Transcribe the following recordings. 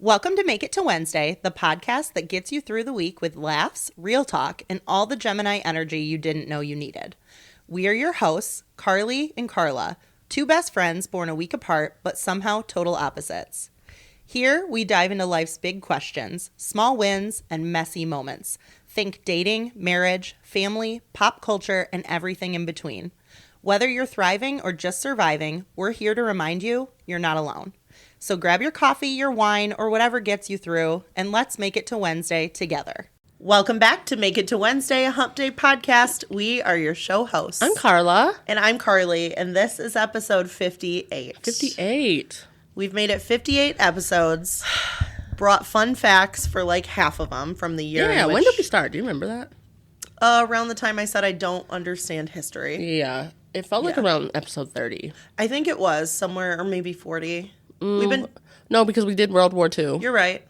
Welcome to Make It to Wednesday, the podcast that gets you through the week with laughs, real talk, and all the Gemini energy you didn't know you needed. We are your hosts, Carly and Karla, two best friends born a week apart, but somehow total opposites. Here, we dive into life's big questions, small wins, and messy moments. Think dating, marriage, family, pop culture, and everything in between. Whether you're thriving or just surviving, we're here to remind you you're not alone. So grab your coffee, your wine, or whatever gets you through, and let's make it to Wednesday together. Welcome back to Make It to Wednesday, a Hump Day podcast. We are your show hosts. I'm Karla. And I'm Carly, and this is episode 58. 58. We've made it 58 episodes. Brought fun facts for like half of them from the year. Yeah, when did we start? Do you remember that? Around the time I said I don't understand history. Yeah, it felt like around episode 30. I think it was somewhere, or maybe 40. No, because we did World War II. You're right.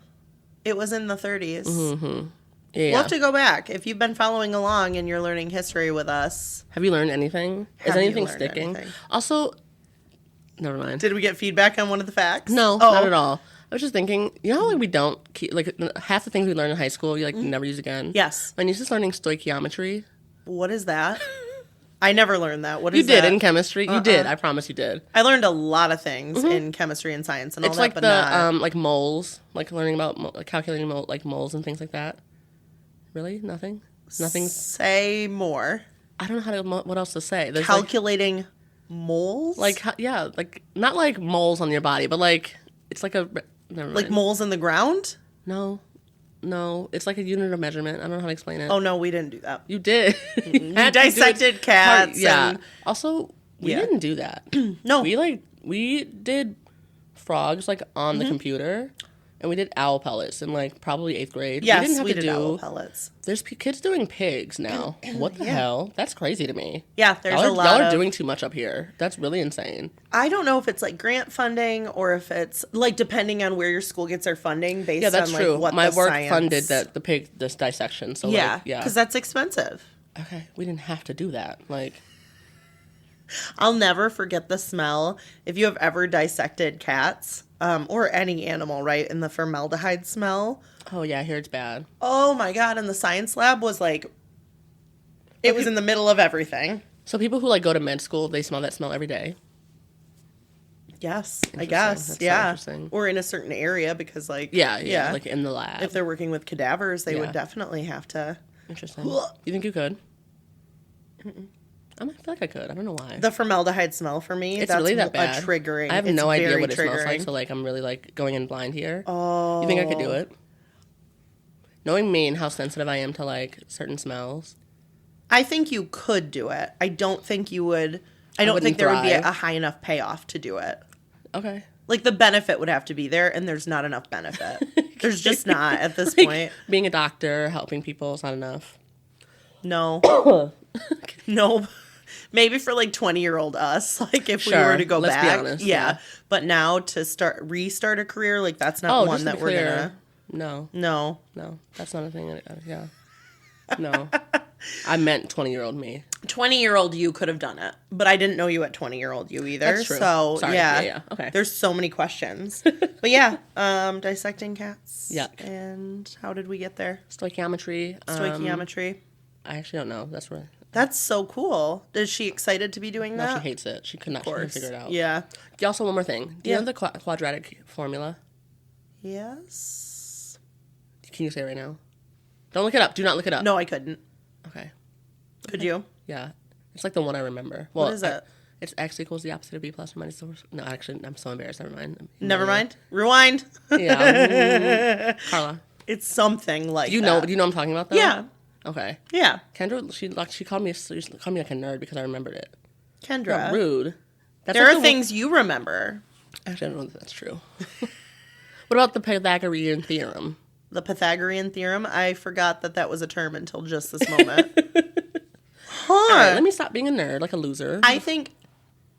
It was in the 30s. Mm-hmm. Yeah. We'll have to go back. If you've been following along and you're learning history with us. Have you learned anything? Is anything sticking? Anything? Also, never mind. Did we get feedback on one of the facts? No, not at all. I was just thinking, you know how like we don't keep, like half the things we learn in high school, you like never use again? Yes. My niece is learning stoichiometry. What is that? I never learned that. What is You did that? in chemistry. You did. I promise you did. I learned a lot of things in chemistry and science and all It's that, like but the not... like moles, like learning about like calculating like moles and things like that. Really? Nothing? Nothing? Say more. I don't know how to, what else to say. There's Calculating moles? like yeah, like not like moles on your body, but like it's like a never mind. Like moles in the ground? No, it's like a unit of measurement. I don't know how to explain it. Oh, no, we didn't do that. You did. We dissected cats. Yeah. And... Also, we didn't do that. No. We did frogs like on the computer, and we did owl pellets in like probably 8th grade. Yes, we didn't have we to did do owl pellets. There's kids doing pigs now. What the hell? That's crazy to me. Yeah, there's y'all a lot y'all are of... doing too much up here. That's really insane. I don't know if it's like grant funding or if it's like depending on where your school gets their funding based Yeah, that's on like true. what My the work science... funded this dissection. So Yeah, like, yeah, because that's expensive. okay, we didn't have to do that. Like, I'll never forget the smell. If you have ever dissected cats or any animal, right, and the formaldehyde smell. oh yeah, here it's bad. Oh my God. And the science lab was like, it was in the middle of everything. So people who like go to med school, they smell that smell every day. Yes, I guess. That's so yeah. interesting. Or in a certain area because like. Yeah, like in the lab. If they're working with cadavers, they Yeah. would definitely have to. Interesting. You think you could? I feel like I could. I don't know why. The formaldehyde smell for me, It's that's really that bad. a triggering. I have it's no idea very what it smells like, triggering. so like I'm really like going in blind here. Oh. You think I could do it? Knowing me and how sensitive I am to like certain smells. I think you could do it. I don't think you would. I don't wouldn't think there would be thrive. a high enough payoff to do it. Okay. Like the benefit would have to be there, and there's not enough benefit. There's just not at this Like, point. being a doctor, helping people is not enough. No. No. Maybe for like 20-year-old us, like if we Sure, were to go let's be back. honest, yeah. yeah. But now to restart a career, like that's not one just to that be we're clear, gonna. No, No. that's not a thing. Yeah. No. I meant 20-year-old me. 20-year-old you could have done it, but I didn't know you at 20-year-old you either. That's true. So Sorry. yeah, Okay. There's so many questions, but yeah, dissecting cats. Yuck. And how did we get there? Stoichiometry. Stoichiometry. I actually don't know. That's where. That's so cool. Is she excited to be doing No, that? she hates it. She could not Of course. figure it out. Yeah. Also, one more thing. Do you Yeah. know the quadratic formula? Yes. Can you say it right now? Don't look it up. Do not look it up. No, I couldn't. Okay. Could you? Yeah. It's like the one I remember. Well, What is it? It's x equals the opposite of b plus or minus. No, actually, I'm so embarrassed. Never mind. Never mind. Rewind. Yeah. Carla. It's something like Do you that. know what I'm talking about, though? Yeah. Okay. Yeah. Kendra, she called me like a nerd because I remembered it. Kendra. Not rude. That's There like are the things you remember. Actually, I don't know if that's true. What about the Pythagorean theorem? The Pythagorean theorem. I forgot that was a term until just this moment. All right, let me stop being a nerd, like a loser. I think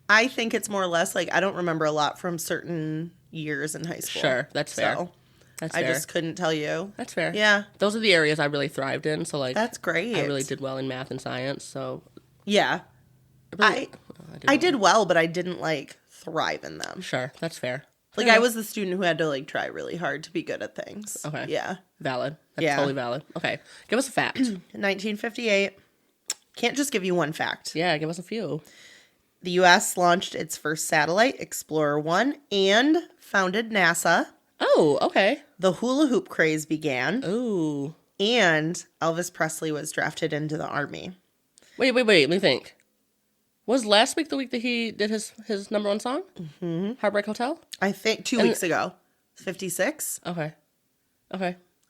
it's more or less like I don't remember a lot from certain years in high school. Sure, that's fair. So That's I fair. just couldn't tell you. That's fair. Yeah. Those are the areas I really thrived in. So, like, That's great. I really did well in math and science. So, Yeah. really, I did well, but I didn't like thrive in them. Sure, that's fair. Like, I was the student who had to, like, try really hard to be good at things. Okay. Yeah. Valid. That's totally valid. Okay. Give us a fact. 1958. Can't just give you one fact. Yeah, give us a few. The U.S. launched its first satellite, Explorer 1, and founded NASA. Oh, okay. The hula hoop craze began. Ooh. And Elvis Presley was drafted into the Army. Wait. Let me think. Was last week the week that he did his number one song? Mm-hmm. Heartbreak Hotel? I think 2 weeks ago. 56? Okay.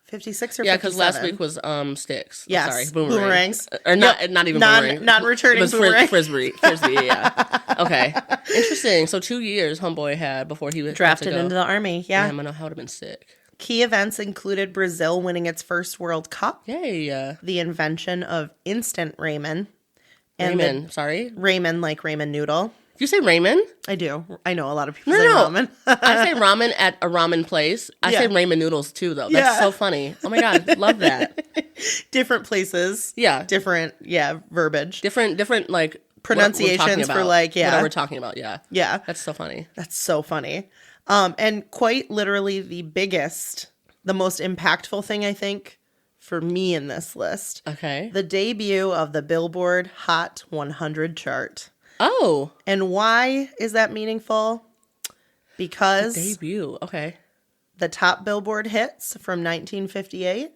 56 or 57? Yeah, because last week was Sticks. Yes. Sorry, Boomerangs. Or not even boomerang. Non-returning boomerang. Frisbee, yeah. Okay. Interesting. So 2 years homeboy had before he was drafted into the Army. Yeah. Damn, I know how would have been sick. Key events included Brazil winning its first World Cup. Yay. The invention of instant ramen. Ramen like ramen noodle. You say ramen? I do. I know a lot of people say ramen. I say ramen at a ramen place. I say ramen noodles too, though. That's so funny. Oh my God. Love that. Different places. Yeah. Different, verbiage. Different like pronunciations for like, what we're talking about. Yeah. Yeah. That's so funny. That's so funny. And quite literally the most impactful thing, I think, for me in this list. Okay. The debut of the Billboard Hot 100 chart. Oh. And why is that meaningful? Because debut. Okay. The top Billboard hits from 1958,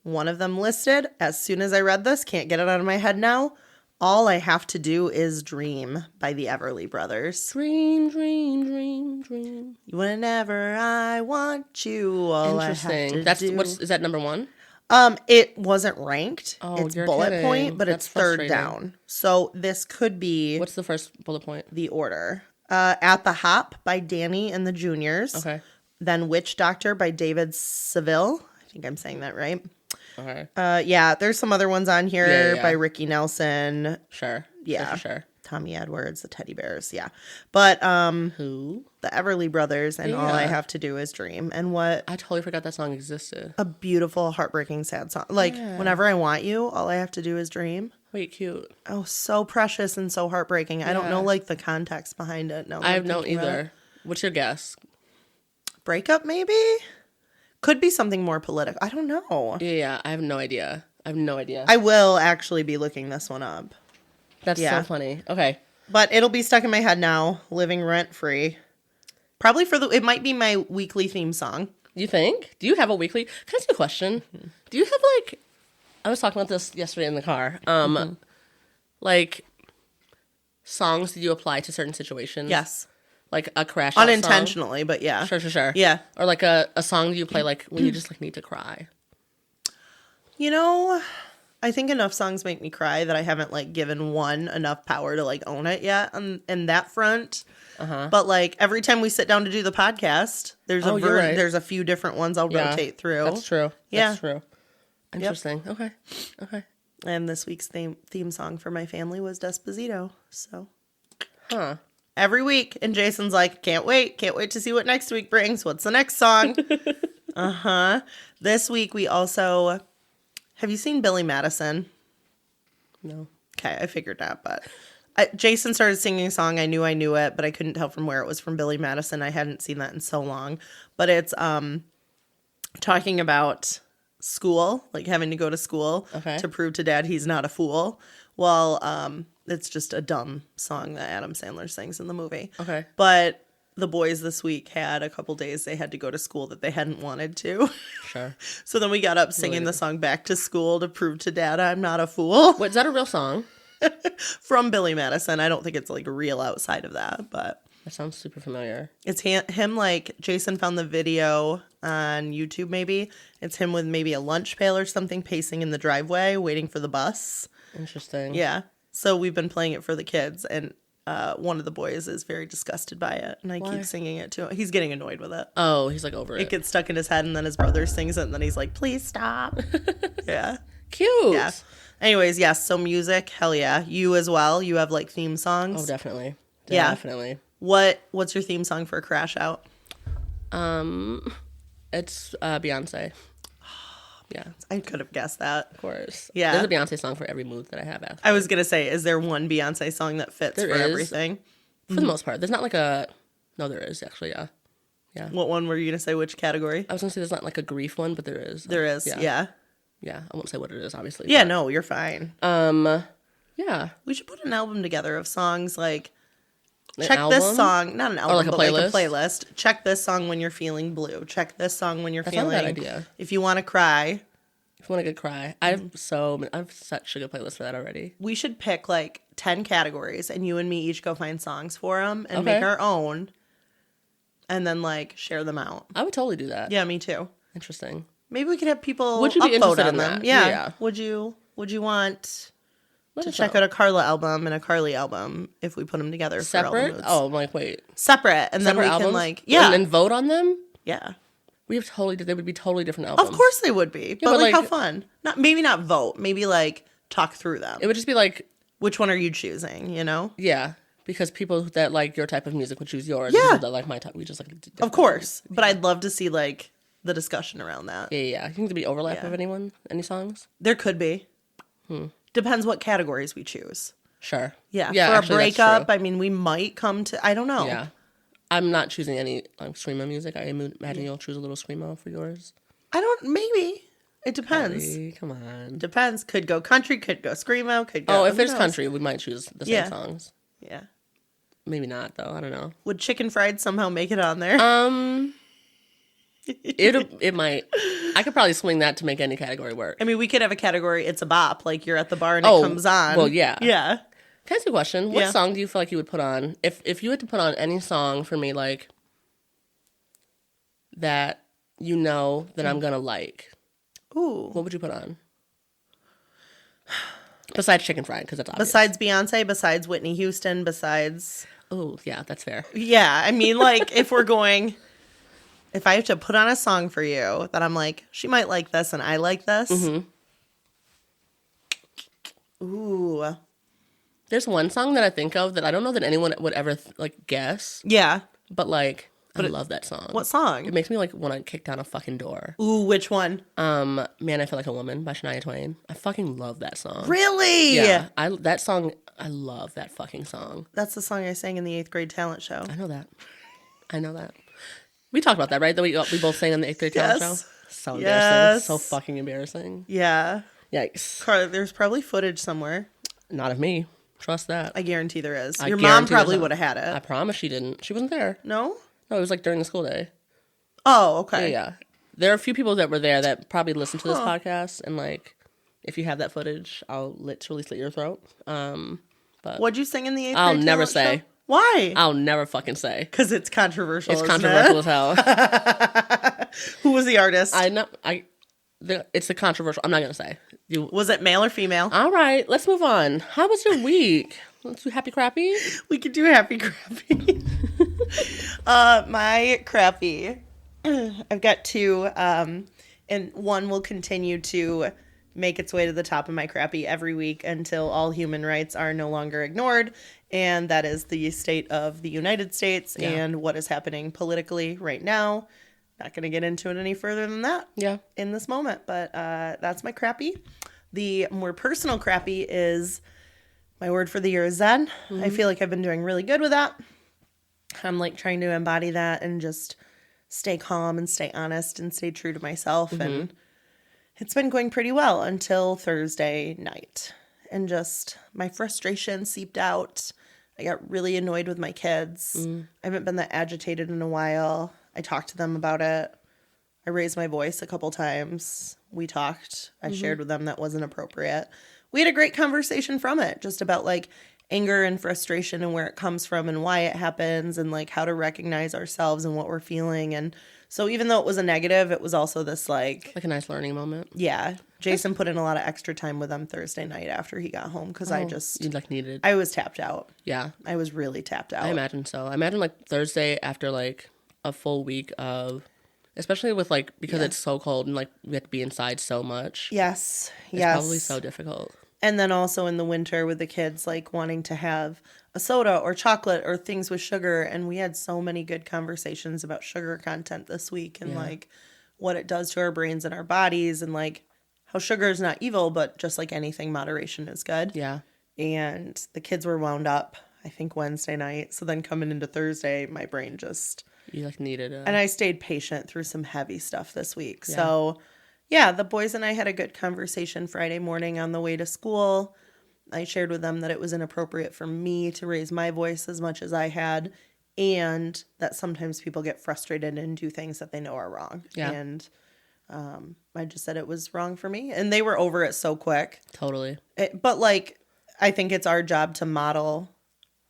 one of them listed, as soon as I read this, can't get it out of my head now, All I Have to Do Is Dream by the Everly Brothers. Dream, dream, dream, dream. Whenever I want you, all interesting. I have to do. Is that number one? It wasn't ranked. Oh, it's you're bullet kidding. point, but That's it's third frustrating. down. So this could be... What's the first bullet point? The order. At the Hop by Danny and the Juniors. Okay. Then Witch Doctor by David Seville. I think I'm saying that right. Okay. Yeah, there's some other ones on here Yeah. by Ricky Nelson. Sure. Yeah. Sure. Tommy Edwards, the Teddy Bears. Yeah. But Who? the Everly Brothers and All I Have to Do Is Dream. And what I totally forgot that song existed. a beautiful, heartbreaking, sad song. Like, Whenever I Want You, All I Have to Do Is Dream. Wait, cute. Oh, so precious and so heartbreaking. I don't know, like, the context behind it. No, I have no either. What's your guess? Breakup, maybe? Could be something more political. I don't know. Yeah, I have no idea. I will actually be looking this one up. That's so funny. Okay. But it'll be stuck in my head now, living rent-free. Probably it might be my weekly theme song. You think? Do you have a weekly? Can I ask you a question? Mm-hmm. Do you have like, I was talking about this yesterday in the car. Like songs that you apply to certain situations? Yes. Like a crash out unintentionally, song? But yeah. Sure. Yeah. Or like a song you play like when you just like need to cry. You know, I think enough songs make me cry that I haven't like given one enough power to like own it yet in that front. But like every time we sit down to do the podcast, there's there's a few different ones I'll rotate through. That's true. Yeah. That's true. Interesting. Yep. Okay. And this week's theme song for my family was Despacito. So, every week, and Jason's like, can't wait to see what next week brings. What's the next song? This week we also, have you seen Billy Madison? No. Okay, I figured that, but Jason started singing a song. I knew it, but I couldn't tell from where it was from Billy Madison. I hadn't seen that in so long, but it's talking about school, like having to go to school to prove to dad he's not a fool. Well, it's just a dumb song that Adam Sandler sings in the movie. Okay. But the boys this week had a couple days they had to go to school that they hadn't wanted to. Sure. So then we got up singing the song Back to School to prove to dad I'm not a fool. Wait, is that a real song? From Billy Madison. I don't think it's like real outside of that, but that sounds super familiar. It's him like Jason found the video on YouTube maybe. It's him with maybe a lunch pail or something pacing in the driveway waiting for the bus. Interesting. Yeah. So we've been playing it for the kids and one of the boys is very disgusted by it and I keep singing it to him. He's getting annoyed with it. Oh, he's like over it. It gets stuck in his head and then his brother sings it and then he's like, please stop. Yeah. Cute. Yeah. Anyways, yes. So music, hell yeah. You as well. You have like theme songs. Oh, definitely. Yeah. Definitely. What's your theme song for a crash out? It's Beyonce. Yeah. I could have guessed that. Of course. Yeah. There's a Beyonce song for every mood that I have after. I was going to say, is there one Beyonce song that fits for everything? For the most part. There's not like a... No, there is, actually, yeah. Yeah. What one were you going to say? Which category? I was going to say there's not like a grief one, but there is. There is, yeah. Yeah, I won't say what it is, obviously. Yeah, but, no, you're fine. Yeah. We should put an album together of songs like, An check album? this song, not an album, like a but like a playlist? playlist. Check this song when you're feeling blue. Check this song when you're That's not feeling, a bad idea. if you want to cry. If you want a good cry. I have such a good playlist for that already. We should pick like 10 categories and you and me each go find songs for them and Okay. make our own and then like share them out. I would totally do that. Yeah, me too. Interesting. Maybe we could have people Would you be upvote interested on in them. that? Yeah. Yeah. Would you want Let to us check know. out a Carla album and a Carly album if we put them together for album Separate? moods? Oh, I'm like, wait. Separate. And then Separate we albums? can like, yeah. And then vote on them? Yeah. They would be totally different albums. Of course they would be. But but, like how like- fun. Maybe not vote. Maybe like talk through them. It would just be like, Which one are you choosing, you know? yeah, because people that like your type of music would choose yours. Yeah. People that like my type, we just like different Of course. But I'd love to see like the discussion around that. Yeah. You think there'd be overlap Yeah. of any songs? There could be. Depends what categories we choose. Sure. Yeah. Yeah. For actually, a that's breakup, true. I mean, we might come to, I don't know. Yeah. I'm not choosing any screamo music. I imagine you'll choose a little screamo for yours. Maybe. It depends. Hey, come on. Depends. Could go country, could go screamo, could go. Oh, if who there's knows? country, we might choose the same Yeah. songs. Yeah. Maybe not though. I don't know. Would chicken fried somehow make it on there? It might. I could probably swing that to make any category work. I mean, we could have a category, it's a bop, like you're at the bar and Oh, it comes on. well, yeah. Yeah. Can I ask you a question? What Yeah. song do you feel like you would put on if you had to put on any song for me, like that you know that I'm gonna like? Ooh. What would you put on? Besides Chicken Fried, because that's obvious. Besides Beyonce, besides Whitney Houston, besides. Oh, yeah, that's fair. Yeah. I mean, like, if I have to put on a song for you that I'm like, she might like this and I like this. Mm-hmm. Ooh. There's one song that I think of that I don't know that anyone would ever guess, Yeah. but like I love that song. What song? It makes me like want to kick down a fucking door. Ooh, which one? Man, I Feel Like a Woman by Shania Twain. I fucking love that song. Really? Yeah, that song. I love that fucking song. That's the song I sang in the 8th grade talent show. I know that. We talked about that, right? That we both sang in the 8th grade talent Yes. show. So Yes. embarrassing. So fucking embarrassing. Yeah. Yikes. Carla, there's probably footage somewhere. Not of me. Trust that. I guarantee there is. I Your mom guarantee probably there's would have had I it. promise she didn't. She wasn't there. No? No, it was like during the school day. Oh, okay. Yeah. There are a few people that were there that probably listened to this podcast, and like, if you have that footage, I'll literally slit your throat. But What'd you sing in the 8th grade I'll never talent say. show? Why? I'll never fucking say. Because it's controversial. It's isn't controversial it? as hell. Who was the artist? It's a controversial. I'm not gonna say. Was it male or female? All right, let's move on. How was your week? Let's do happy crappy. We could do happy crappy. My crappy. I've got two, and one will continue to make its way to the top of my crappy every week until all human rights are no longer ignored, and that is the state of the United States and what is happening politically right now. Not going to get into it any further than that in this moment, but that's my crappy. The more personal crappy is my word for the year is Zen. I feel like I've been doing really good with that. I'm like trying to embody that and just stay calm and stay honest and stay true to myself. And it's been going pretty well until Thursday night. And just my frustration seeped out. I got really annoyed with my kids. I haven't been that agitated in a while. I talked to them about it. I raised my voice a couple times. We talked. I shared with them that wasn't appropriate. We had a great conversation from it, just about like anger and frustration and where it comes from and why it happens and like how to recognize ourselves and what we're feeling. And so even though it was a negative, it was also this like a nice learning moment. Yeah. Jason put in a lot of extra time with them Thursday night after he got home because You like needed. I was tapped out. Yeah. I was really tapped out. I imagine so. I imagine like Thursday after like a full week of, especially with like, because it's so cold and like we have to be inside so much. Yes. It's probably so difficult. And then also in the winter with the kids like wanting to have a soda or chocolate or things with sugar. And we had so many good conversations about sugar content this week and like what it does to our brains and our bodies and like how sugar is not evil, but just like anything, moderation is good. Yeah. And the kids were wound up, I think, Wednesday night. So then coming into Thursday, my brain just You like needed And I stayed patient through some heavy stuff this week. Yeah. So, yeah, the boys and I had a good conversation Friday morning on the way to school. I shared with them that it was inappropriate for me to raise my voice as much as I had, and that sometimes people get frustrated and do things that they know are wrong. Yeah. And I just said it was wrong for me, and they were over it so quick. Totally. But, like, I think it's our job to model.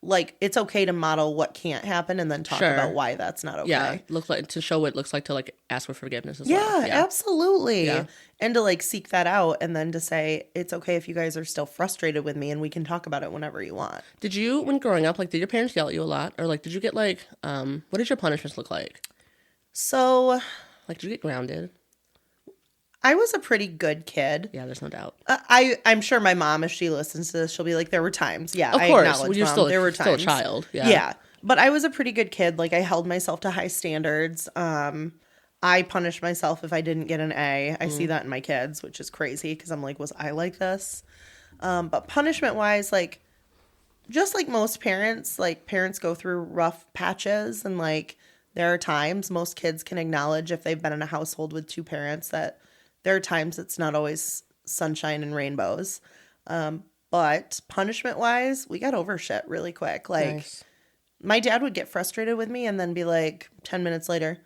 Like, it's okay to model what can't happen and then talk about why that's not okay. Yeah, looks like to show what it looks like to like ask for forgiveness as Yeah, well. Yeah, absolutely. Yeah. And to like seek that out and then to say, it's okay if you guys are still frustrated with me and we can talk about it whenever you want. Did you, when growing up, like, did your parents yell at you a lot? Or like, did you get like, what did your punishments look like? So, Like, did you get grounded? I was a pretty good kid. Yeah, there's no doubt. I'm sure my mom, if she listens to this, she'll be like, there were times. Yeah, Of I course. acknowledge, Well, you're Mom, there were still a times. child. Yeah. Yeah. But I was a pretty good kid. Like, I held myself to high standards. I punished myself if I didn't get an A. I see that in my kids, which is crazy because I'm like, was I like this? But punishment-wise, like, just like most parents, like, parents go through rough patches. And, like, there are times most kids can acknowledge if they've been in a household with two parents that there are times it's not always sunshine and rainbows. But punishment-wise, we got over shit really quick. Like, Nice. my dad would get frustrated with me and then be like, 10 minutes later,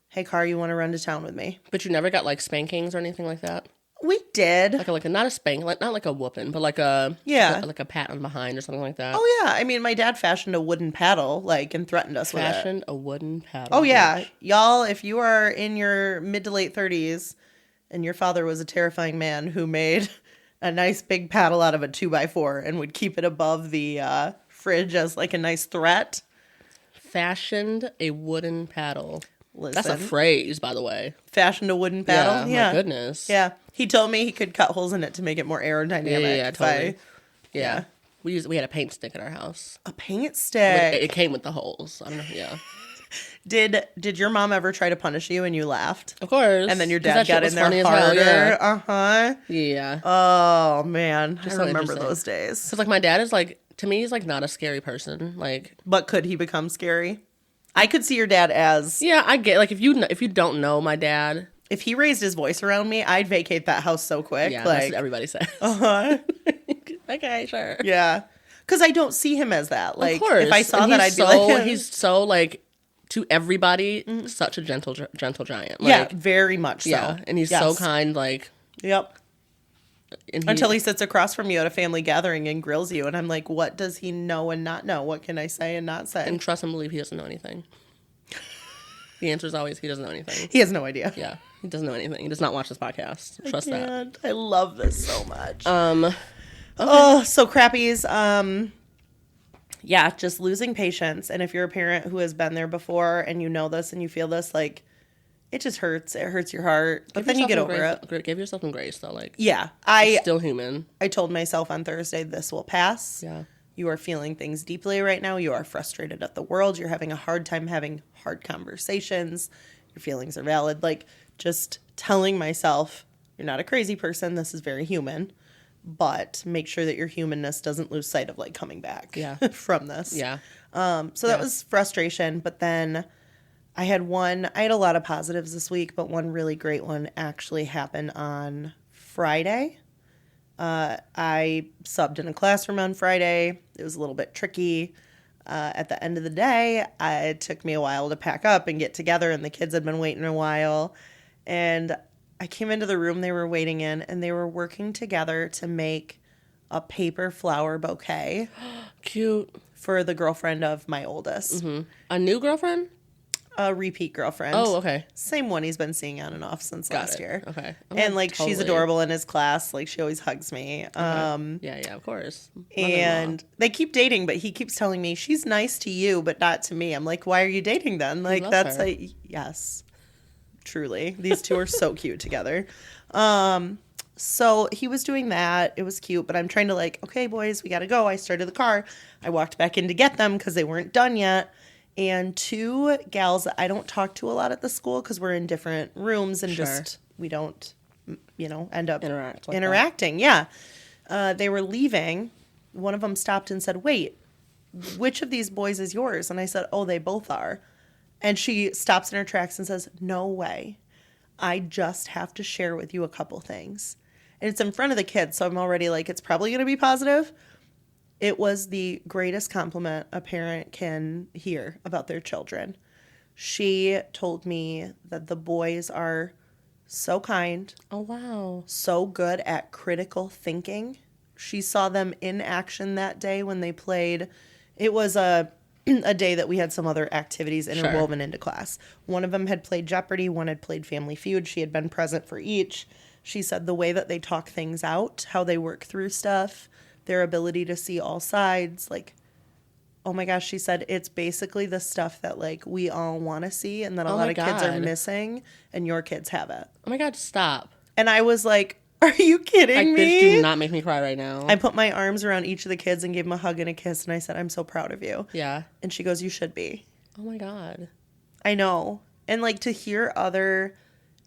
hey, Car, you want to run to town with me? But you never got like spankings or anything like that? We did. Like a not a spank, like not like a whooping, but like a like a pat on the behind or something like that. Oh, yeah. I mean, my dad fashioned a wooden paddle, like, and threatened us with it. Fashioned a wooden paddle. Oh, yeah. Bitch. Y'all, if you are in your mid to late 30s and your father was a terrifying man who made a nice big paddle out of a 2x4 and would keep it above the fridge as, like, a nice threat. Fashioned a wooden paddle. Listen. That's a phrase, by the way. Fashioned a wooden paddle? Yeah, my goodness. Yeah. He told me he could cut holes in it to make it more aerodynamic. Yeah, if totally. I- Yeah. We had a paint stick at our house. A paint stick. It came with the holes. I don't know. Yeah. Did your mom ever try to punish you and you laughed? Of course. And then your 'Cause dad that shit got was in there funny as harder? hell, Uh-huh. Yeah. Oh, man. I so remember interesting. those days. Because like my dad is like, to me, he's like not a scary person. Like, But could he become scary? I could see your dad as... yeah, I get like if you don't know my dad, If he raised his voice around me, I'd vacate that house so quick. yeah, like, that's what everybody says. uh-huh. Okay, sure. Yeah. Because I don't see him as that. Like, Of course. if I saw And that, he's I'd be like... he's so like to everybody, such a gentle giant. Like, yeah, very much so. yeah, and he's so kind. Like, Yep. and Until he sits across from you at a family gathering and grills you. And I'm like, what does he know and not know? What can I say and not say? and trust and believe he doesn't know anything. The answer is always he doesn't know anything. He has no idea. Yeah, he doesn't know anything. He does not watch this podcast. Trust that. And I love this so much. Okay. Oh, so crappies. Yeah, just losing patience. And if you're a parent who has been there before and you know this and you feel this, like, it just hurts. It hurts your heart. But then you get over it. Give yourself some grace, though. Like, Yeah. still human. I told myself on Thursday, this will pass. Yeah. You are feeling things deeply right now. You are frustrated at the world. You're having a hard time having hard conversations. Your feelings are valid. Like, just telling myself, you're not a crazy person. This is very human. But make sure that your humanness doesn't lose sight of, like, coming back from this. Yeah. So that was frustration. But then I had a lot of positives this week, but one really great one actually happened on Friday. I subbed in a classroom on Friday. It was a little bit tricky. At the end of the day, it took me a while to pack up and get together, and the kids had been waiting a while. And I came into the room they were waiting in, and they were working together to make a paper flower bouquet Cute. for the girlfriend of my oldest. Mm-hmm. A new girlfriend? A repeat girlfriend. Oh, okay. Same one he's been seeing on and off since last year. Okay. And, like, she's Totally. adorable in his class. Like, she always hugs me. Yeah, of course. And they keep dating, but he keeps telling me, she's nice to you, but not to me. I'm like, why are you dating then? Like, love that's her. like, yes, truly. These two are so cute together. So he was doing that. It was cute, but I'm trying to, like, okay, boys, we got to go. I started the car. I walked back in to get them because they weren't done yet. And two gals that I don't talk to a lot at the school because we're in different rooms and just, we don't, end up interacting. Yeah. They were leaving. One of them stopped and said, wait, which of these boys is yours? And I said, oh, they both are. And she stops in her tracks and says, no way. I just have to share with you a couple things. And it's in front of the kids, so I'm already like, it's probably going to be positive. It was the greatest compliment a parent can hear about their children. She told me that the boys are so kind. Oh, wow. So good at critical thinking. She saw them in action that day when they played. It was a day that we had some other activities interwoven into class. One of them had played Jeopardy. One had played Family Feud. She had been present for each. She said the way that they talk things out, how they work through stuff, their ability to see all sides, like, oh my gosh, she said it's basically the stuff that, like, we all want to see and that a lot of kids are missing, and your kids have it. Oh my God, stop. And I was like, are you kidding me? This do not make me cry right now. I put my arms around each of the kids and gave them a hug and a kiss, and I said, I'm so proud of you. Yeah. And she goes, you should be. Oh my God. I know. And, like, to hear other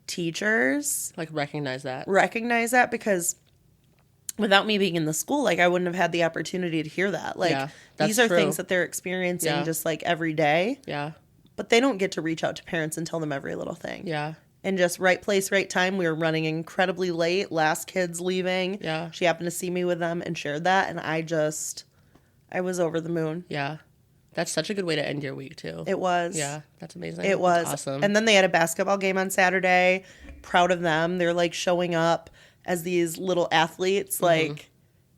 teachers like recognize that because without me being in the school, like, I wouldn't have had the opportunity to hear that. Like, these are things that they're experiencing just, like, every day. Yeah. But they don't get to reach out to parents and tell them every little thing. Yeah. And just right place, right time. We were running incredibly late. Last kid's leaving. Yeah. She happened to see me with them and shared that. And I was over the moon. Yeah. That's such a good way to end your week, too. It was. Yeah. That's amazing. It was. That's awesome. And then they had a basketball game on Saturday. Proud of them. They're, like, showing up as these little athletes, like,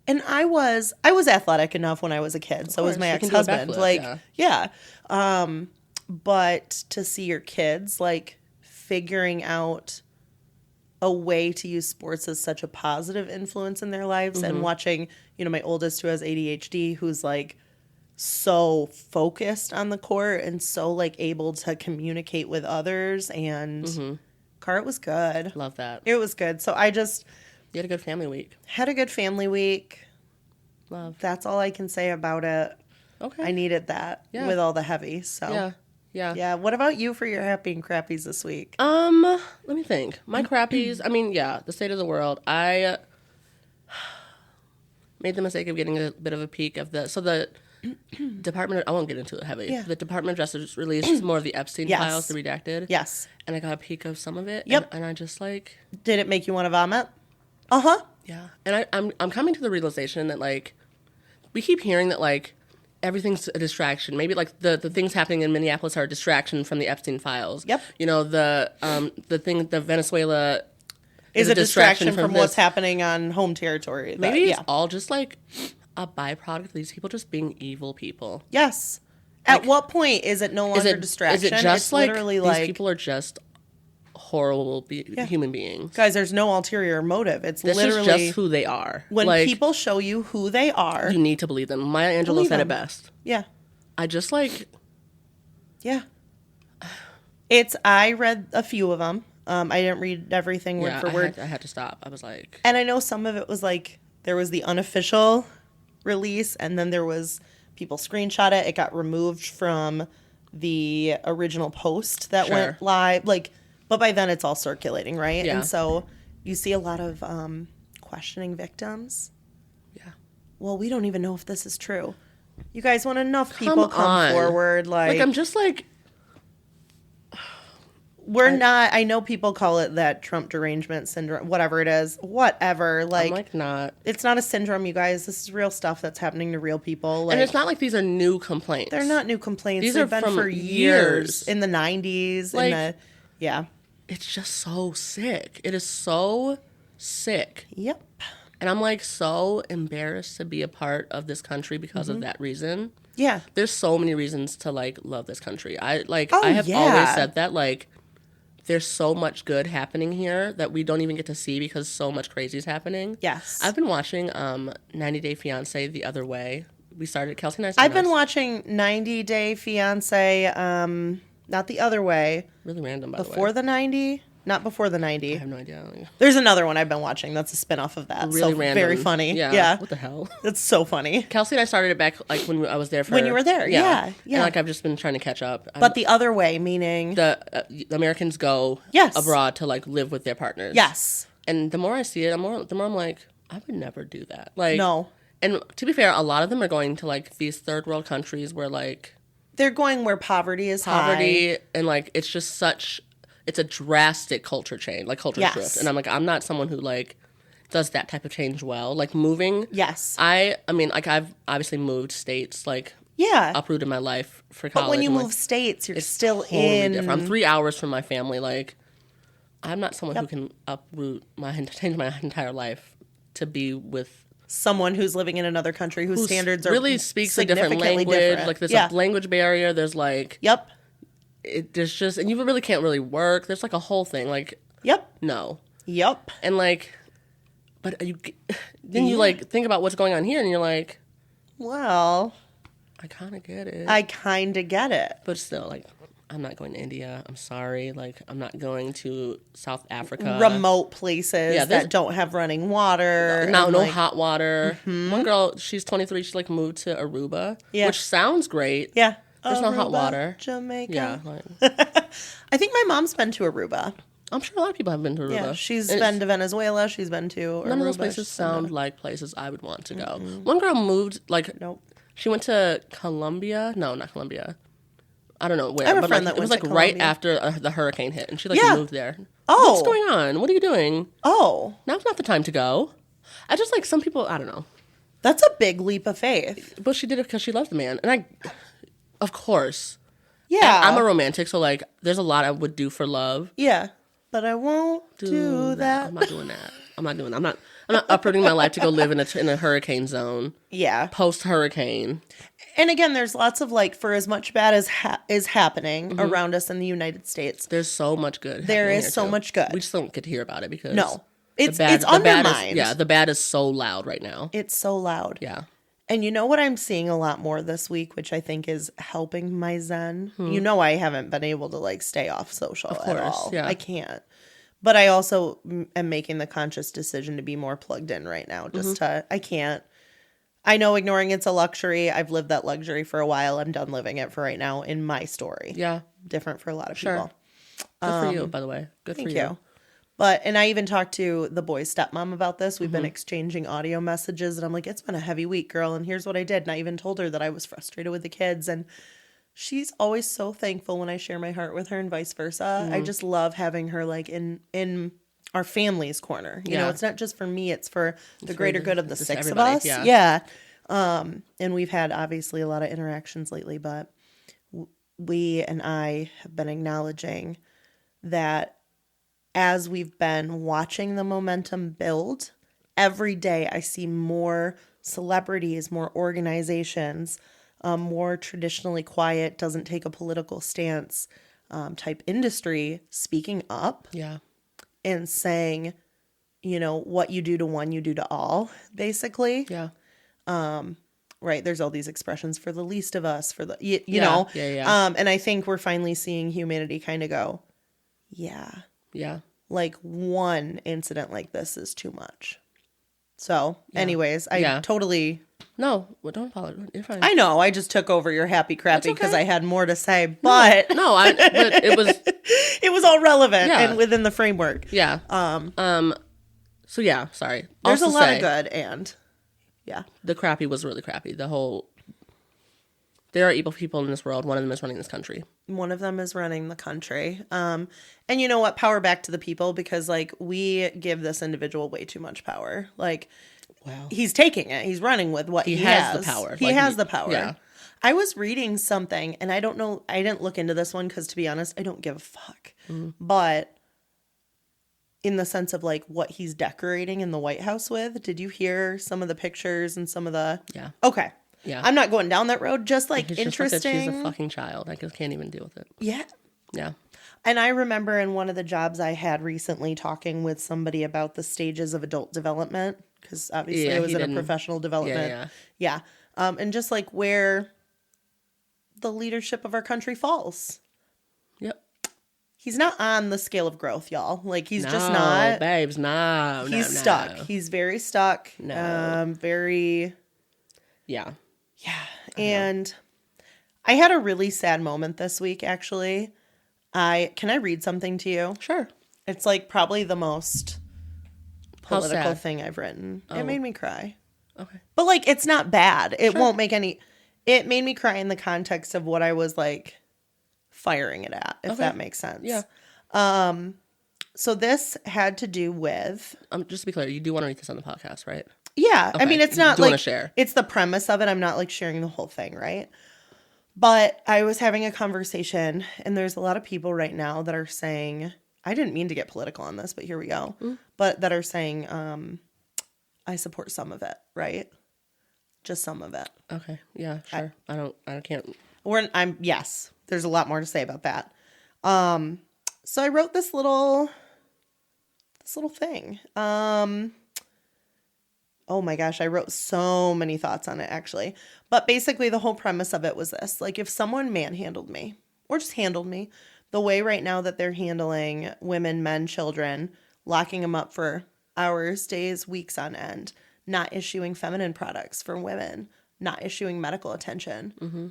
and I was athletic enough when I was a kid. So was my ex-husband. Like, yeah. But to see your kids, like, figuring out a way to use sports as such a positive influence in their lives and watching, you know, my oldest who has ADHD, who's, like, so focused on the court and so, like, able to communicate with others and Car, it was good. Love that. It was good. So you had a good family week. Had a good family week. Love. That's all I can say about it. Okay. I needed that with all the heavy. So yeah. What about you for your happy and crappies this week? Let me think. My crappies. I mean, the state of the world. I made the mistake of getting a bit of a peek of the Department. I won't get into it heavy. Yeah. The Department of Justice released more of the Epstein files, the redacted. Yes. And I got a peek of some of it. Yep. And I just like. Did it make you want to vomit? Uh-huh. Yeah. And I'm coming to the realization that, like, we keep hearing that, like, everything's a distraction. Maybe, like, the things happening in Minneapolis are a distraction from the Epstein files. Yep. You know, the Venezuela is a distraction from what's happening on home territory. Maybe it's all just, like, a byproduct of these people just being evil people. Yes. At what point is it no longer distraction? Is it just it's like literally these people are just horrible human beings? Guys, there's no ulterior motive. It's this literally is just who they are. When people show you who they are, you need to believe them. Maya Angelou said it best. Yeah. I just like. Yeah. I read a few of them. I didn't read everything word for word. I had to stop. I was like. And I know some of it was like, there was the unofficial release, and then there was people screenshot it. It got removed from the original post that went live. Like, but by then it's all circulating, right? Yeah. And so you see a lot of questioning victims. Yeah. Well, we don't even know if this is true. You guys, when enough people come forward, like I'm just like. I know people call it that Trump derangement syndrome, whatever it is, whatever. Like, I'm like not. It's not a syndrome, you guys. This is real stuff that's happening to real people. Like, and it's not like these are new complaints. They're not new complaints. These They've are been from for years. In the 90s. Like, yeah. It's just so sick. It is so sick. Yep. And I'm like so embarrassed to be a part of this country because of that reason. Yeah. There's so many reasons to like love this country. I have always said that, like, there's so much good happening here that we don't even get to see because so much crazy is happening. Yes. I've been watching 90 Day Fiancé the other way. Kelsey and I started. I've been watching 90 Day Fiancé, not the other way. Really random, by the way. Before the 90? Not before the 90. I have no idea. There's another one I've been watching that's a spinoff of that. Really random. Very funny. Yeah. What the hell? It's so funny. Kelsey and I started it back like when I was there for... When you were there, yeah. And like I've just been trying to catch up. But the other way, meaning... The Americans go abroad to like live with their partners. Yes. And the more I see it, the more I'm like, I would never do that. Like, no. And to be fair, a lot of them are going to like these third world countries where like... They're going where poverty is high. And like it's just it's a drastic culture change, like culture shift. And I'm like, I'm not someone who like does that type of change well. Like moving. Yes. I mean, like I've obviously moved states, like uprooted my life for college. But when you move states, you're still totally different. I'm 3 hours from my family. Like I'm not someone who can change my entire life to be with someone who's living in another country whose standards are really speaks a different language. Different. Like there's a language barrier. There's like there's just, and you really can't really work. There's like a whole thing. Like no. And like, but then you like think about what's going on here, and you're like, well, I kind of get it. But still, like, I'm not going to India. I'm sorry. Like, I'm not going to South Africa. Remote places that don't have running water. No hot water. Mm-hmm. One girl, she's 23. She, like, moved to Aruba, which sounds great. Yeah. There's no hot water. Jamaica. Yeah. Like, I think my mom's been to Aruba. I'm sure a lot of people have been to Aruba. Yeah, she's been to Venezuela. She's been to Aruba. None of those places sound like places I would want to go. One girl moved, like, she went to Colombia. No, not Colombia. I don't know where. I have a but friend like, that it was went like to right Colombia. after the hurricane hit, and she like moved there. Oh, what's going on? What are you doing? Oh, now's not the time to go. I just like some people. I don't know. That's a big leap of faith. But she did it because she loved the man, and of course, yeah. I'm a romantic, so like, there's a lot I would do for love. Yeah, but I won't do that. I'm not doing that. I'm not doing that. I'm not uprooting my life to go live in a hurricane zone. Yeah, post hurricane. And again, there's lots of like, for as much bad as is happening around us in the United States, there's so much good. There is so much good. We just don't get to hear about it because it's undermined. The bad is so loud right now. It's so loud. Yeah. And you know what I'm seeing a lot more this week, which I think is helping my zen? You know, I haven't been able to like stay off social at all. Yeah. I can't. But I also am making the conscious decision to be more plugged in right now. I can't. I know ignoring it's a luxury. I've lived that luxury for a while. I'm done living it for right now in my story. Yeah. Different for a lot of people. Good for you, by the way. Good for you. Thank you. And I even talked to the boy's stepmom about this. We've been exchanging audio messages, and I'm like, it's been a heavy week, girl, and here's what I did. And I even told her that I was frustrated with the kids, and she's always so thankful when I share my heart with her and vice versa. I just love having her like in our family's corner. You know, it's not just for me, it's for the greater good of the six of us. Yeah. And we've had obviously a lot of interactions lately, but we and I have been acknowledging that as we've been watching the momentum build, every day I see more celebrities, more organizations, more traditionally quiet, doesn't take a political stance type industry speaking up. Yeah. And saying, you know, what you do to one, you do to all, basically. Yeah. Right. There's all these expressions for the least of us, for the, you know. Yeah. And I think we're finally seeing humanity kind of go, yeah. Like one incident like this is too much. So anyways, I totally. No, well, don't apologize. You're fine. I know. I just took over your happy crappy because I had more to say, but but it was it was all relevant and within the framework. Yeah. So yeah, sorry. There's also a lot of good and the crappy was really crappy. There are evil people in this world. One of them is running this country. One of them is running the country. And you know what? Power back to the people, because like we give this individual way too much power. Like, he's taking it. He's running with what he has. The power. He has the power. Yeah. I was reading something, and I don't know. I didn't look into this one because, to be honest, I don't give a fuck. But in the sense of like what he's decorating in the White House with, did you hear some of the pictures and some of the? Yeah. Okay. Yeah. I'm not going down that road. Just like it's interesting. Just like she's a fucking child. I just can't even deal with it. Yeah. Yeah. And I remember in one of the jobs I had recently talking with somebody about the stages of adult development, because obviously I was in a professional development. Yeah. And just like where the leadership of our country falls. Yep. He's not on the scale of growth, y'all. Like he's just not. Babes, no. He's stuck. He's very stuck. No. Very. Yeah. Yeah. And I had a really sad moment this week, actually. Can I read something to you? Sure. It's like probably the most political thing I've written. It made me cry. Okay. But like, it's not bad. It won't make any. It made me cry in the context of what I was like firing it at, if that makes sense. Yeah. So this had to do with... just to be clear, you do want to read this on the podcast, right? Yeah. Okay. I mean, it's not like... share. It's the premise of it. I'm not like sharing the whole thing, right? But I was having a conversation, and there's a lot of people right now that are saying... I didn't mean to get political on this, but here we go. But that are saying, I support some of it, right? Just some of it. Okay. Yeah, sure. I can't... Yes. There's a lot more to say about that. So I wrote this little thing. Oh my gosh, I wrote so many thoughts on it actually. But basically the whole premise of it was this. Like if someone manhandled me or just handled me the way right now that they're handling women, men, children, locking them up for hours, days, weeks on end, not issuing feminine products for women, not issuing medical attention. Mm-hmm.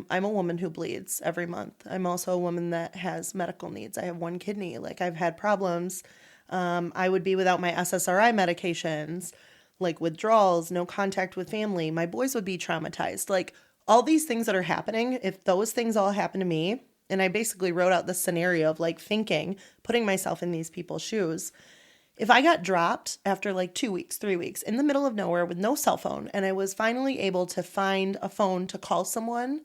I'm a woman who bleeds every month. I'm also a woman that has medical needs. I have one kidney. Like I've had problems. I would be without my SSRI medications, like withdrawals, no contact with family. My boys would be traumatized. Like all these things that are happening, if those things all happen to me, and I basically wrote out this scenario of like thinking, putting myself in these people's shoes. If I got dropped after like 2 weeks, 3 weeks in the middle of nowhere with no cell phone, and I was finally able to find a phone to call someone,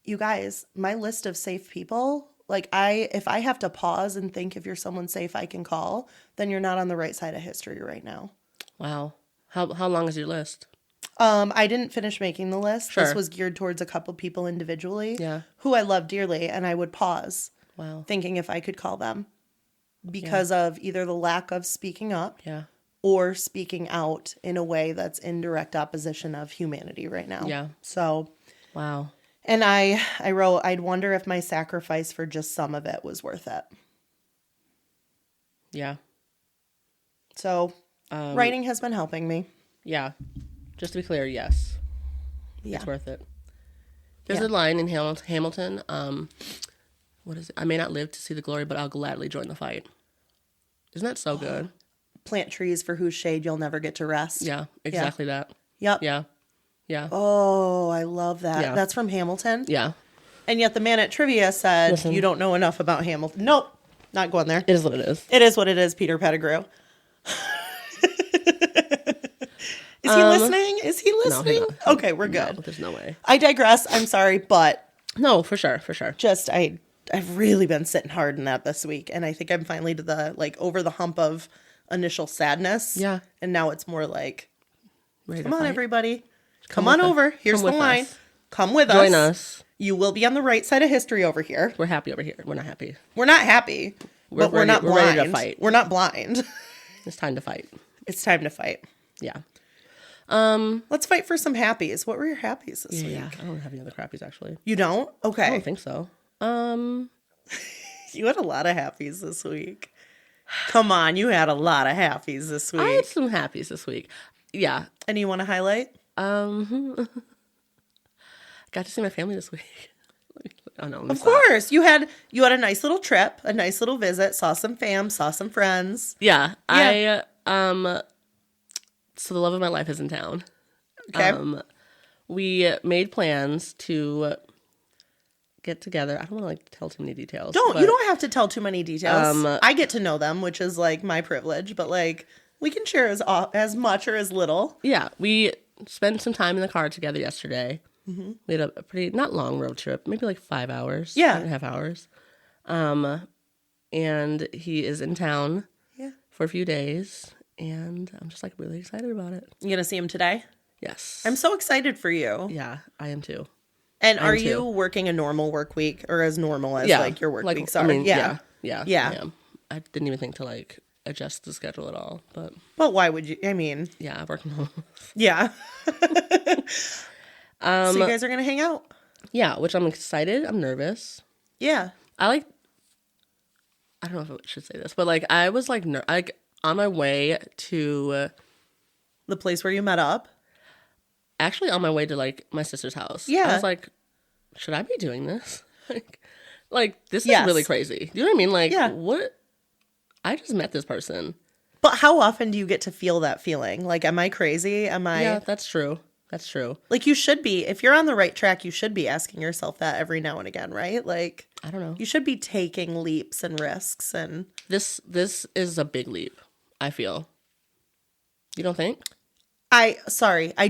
you guys, my list of safe people, like if I have to pause and think if you're someone safe I can call, then you're not on the right side of history right now. Wow. How long is your list? I didn't finish making the list. Sure. This was geared towards a couple people individually who I love dearly, and I would pause thinking if I could call them because of either the lack of speaking up or speaking out in a way that's in direct opposition of humanity right now. Yeah. So, wow. And I wrote, I'd wonder if my sacrifice for just some of it was worth it. Yeah. So, writing has been helping me. Yeah. Just to be clear, yes. Yeah. It's worth it. There's a line in Hamilton. What is it? I may not live to see the glory, but I'll gladly join the fight. Isn't that so good? Plant trees for whose shade you'll never get to rest. Yeah, exactly that. Yep. Yeah. Yeah. Oh, I love that. Yeah. That's from Hamilton? Yeah. And yet the man at trivia said, you don't know enough about Hamilton. Nope. Not going there. It is what it is. It is what it is, Peter Pettigrew. Is he listening? Is he listening? No, okay, we're good. No, there's no way. I digress. I'm sorry, but... No, for sure. Just, I've really been sitting hard in that this week, and I think I'm finally to the, like, over the hump of initial sadness. Yeah. And now it's more like, come on, fight. Everybody. Come on over. Here's the line. Come with us. Join us. You will be on the right side of history over here. We're happy over here. We're not happy. We're not happy, but we're not blind. We're ready to fight. We're not blind. It's time to fight. It's time to fight. Yeah. Let's fight for some happies. What were your happies this week? Yeah, I don't have any other crappies actually. You don't? Okay. I don't think so. You had a lot of happies this week. Come on, you had a lot of happies this week. I had some happies this week. Yeah. And you want to highlight? Got to see my family this week. Oh no. Of course. You had a nice little trip, a nice little visit, saw some fam, saw some friends. Yeah. So the love of my life is in town. Okay. We made plans to get together. I don't want to tell too many details. You don't have to tell too many details. I get to know them, which is like my privilege, but like we can share as much or as little. Yeah, we spent some time in the car together yesterday. Mm-hmm. We had a pretty not long road trip, maybe like 5 hours. Yeah, 5.5 hours. And he is in town. For a few days, and I'm just like really excited about it. You gonna see him today? Yes. I'm so excited for you. Yeah, I am too. And are you working a normal work week or as normal as like your work weeks are? I mean, yeah. Yeah. I am. I didn't even think to like adjust the schedule at all, but why would you? I mean, yeah, I work from home. Yeah. So you guys are gonna hang out? Yeah, which I'm excited. I'm nervous. Yeah. I don't know if I should say this, but like I was like on my way to the place where you met up. Actually, on my way to like my sister's house. Yeah, I was like, should I be doing this? Like this is really crazy. Do you know what I mean? Like, what? I just met this person. But how often do you get to feel that feeling? Like, am I crazy? Am I? Yeah, that's true. That's true. Like, you should be, if you're on the right track, you should be asking yourself that every now and again, right? Like, I don't know. You should be taking leaps and risks. And this is a big leap, I feel. You don't think? I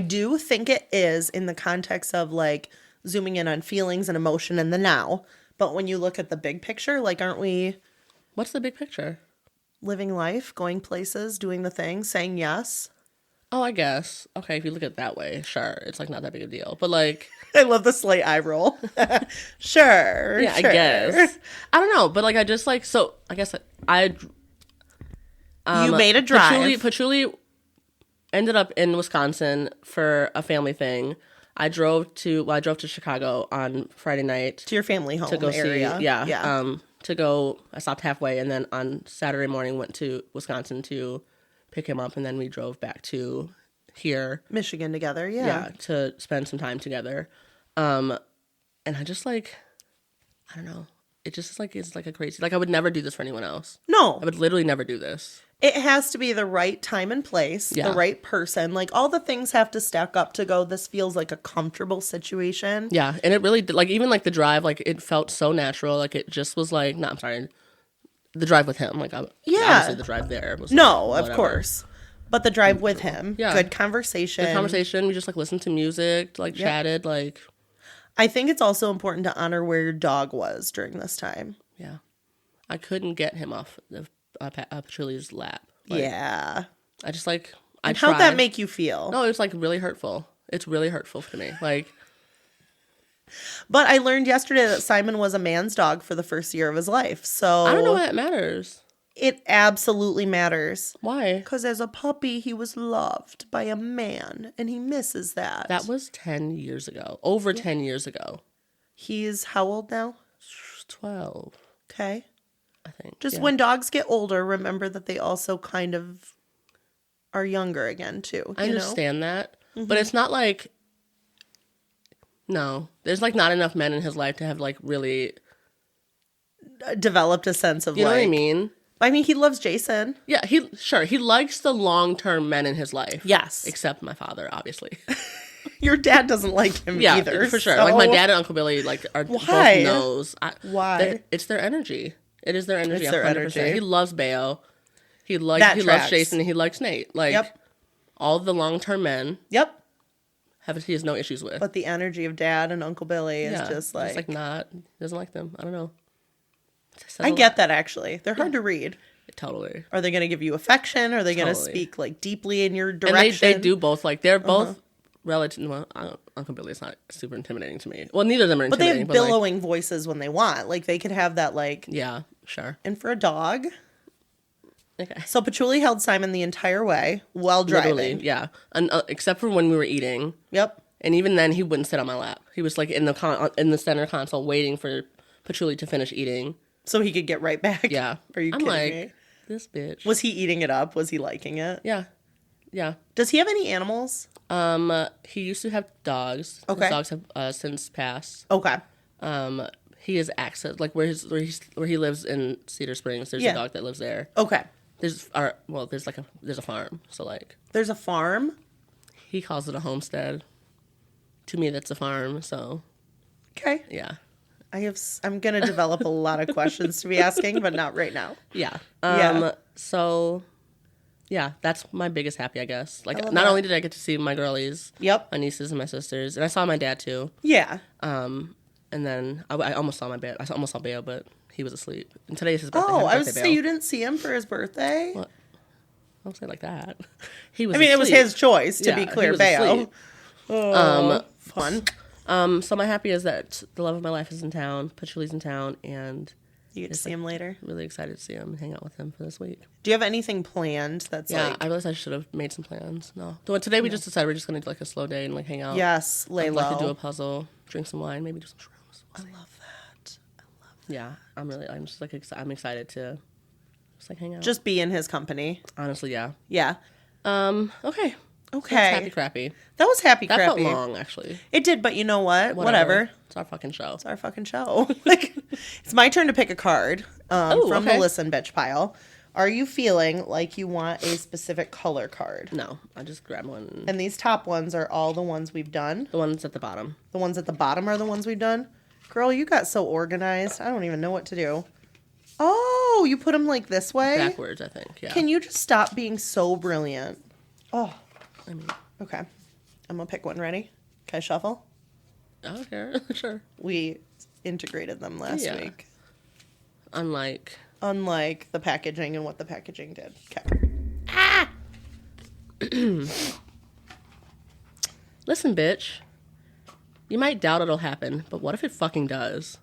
do think it is in the context of, like, zooming in on feelings and emotion in the now. But when you look at the big picture, like, aren't we... What's the big picture? Living life, going places, doing the thing, saying yes. Oh, I guess. Okay, if you look at it that way, sure. It's, like, not that big a deal. But, like... I love the slight eye roll. Sure. Yeah, sure. I guess. I don't know, but, like, I just, like... So, I guess I... you made a drive. Patchouli ended up in Wisconsin for a family thing. I drove to Chicago on Friday night. To your family home to go area. See, yeah. I stopped halfway, and then on Saturday morning went to Wisconsin to pick him up, and then we drove back to here. Michigan together, yeah. Yeah, to spend some time together. And I just, like, I don't know. It just is, like, it's like a crazy, like, I would never do this for anyone else. No. I would literally never do this. It has to be the right time and place, the right person. Like, all the things have to stack up to go, this feels like a comfortable situation. Yeah, and it really did. Like, even, like, the drive, like, it felt so natural. Like, it just was, like, no, I'm sorry. The drive with him. Like, obviously the drive there was, like, of course. But the drive with him. Yeah. Good conversation. We just, like, listened to music, like, chatted, like. I think it's also important to honor where your dog was during this time. Yeah. I couldn't get him off the Patchouli's lap. Like, yeah. I just, like, and how'd that make you feel? No, it was, like, really hurtful. It's really hurtful to me. Like. But I learned yesterday that Simon was a man's dog for the first year of his life. So I don't know why that matters. It absolutely matters. Why? Because as a puppy, he was loved by a man, and he misses that. That was 10 years ago. Over 10 years ago. He's how old now? 12. Okay. I think. Just when dogs get older, remember that they also kind of are younger again, too. I understand that. Mm-hmm. But it's not like... No. There's, like, not enough men in his life to have, like, really... developed a sense of, you know what I mean? I mean, he loves Jason. Yeah, he likes the long-term men in his life. Yes. Except my father, obviously. Your dad doesn't like him either. For sure. So... Like, my dad and Uncle Billy, like, are both no's. Why? It's their energy. It is their energy. It's their 100%. energy. He loves Bayo. He loves Jason, and he likes Nate. Like, all the long-term men. Yep. He has no issues with. But the energy of Dad and Uncle Billy is just like... It's like not... He doesn't like them. I don't know. I get that, actually. They're hard to read. Totally. Are they going to give you affection? Are they going to speak, like, deeply in your direction? And they do both. Like, they're both relative... Well, Uncle Billy's not super intimidating to me. Well, neither of them are intimidating. But they have billowing voices when they want. Like, they could have that, like... Yeah, sure. And for a dog... Okay. So Patchouli held Simon the entire way while driving. Literally, yeah. And, except for when we were eating. Yep. And even then, he wouldn't sit on my lap. He was, like, in the center console waiting for Patchouli to finish eating. So he could get right back? Yeah. Are you kidding me? This bitch. Was he eating it up? Was he liking it? Yeah. Yeah. Does he have any animals? He used to have dogs. Okay. His dogs have since passed. Okay. He has access, like, where he lives in Cedar Springs, there's a dog that lives there. Okay. There's a farm, so, like... There's a farm? He calls it a homestead. To me, that's a farm, so... Okay. Yeah. I'm going to develop a lot of questions to be asking, but not right now. Yeah. So, yeah, that's my biggest happy, I guess. Like, not only did I get to see my girlies... Yep. My nieces and my sisters, and I saw my dad, too. Yeah. And then I almost saw I almost saw Bayo, but... He was asleep. And today is his birthday. Oh, I was say you didn't see him for his birthday? What? Don't say it like that. He was it was his choice, to be clear, Bayo. Oh, fun. So my happy is that the love of my life is in town. Patchouli's in town, and... You get to see him later? Really excited to see him and hang out with him for this week. Do you have anything planned that's I realized I should have made some plans. No. Today we just decided we're just going to do, like, a slow day and, like, hang out. Yes, lay low. I'd like to do a puzzle, drink some wine, maybe do some shrooms. I love that. Yeah, I'm just, like, I'm excited to just, like, hang out. Just be in his company. Honestly, yeah. Yeah. Okay. Okay. That's happy crappy. That was happy crappy. That felt long, actually. It did, but you know what? Whatever. It's our fucking show. It's our fucking show. Like, it's my turn to pick a card from the listen bitch pile. Are you feeling like you want a specific color card? No, I just grab one. And these top ones are all the ones we've done? The ones at the bottom. The ones at the bottom are the ones we've done? Girl, you got so organized. I don't even know what to do. Oh, you put them like this way? Backwards, I think, yeah. Can you just stop being so brilliant? Oh. I mean. Okay. I'm going to pick one. Ready? Can I shuffle? I don't care. Sure. We integrated them last week. Unlike the packaging and what the packaging did. Okay. Ah! Listen, bitch. You might doubt it'll happen, but what if it fucking does?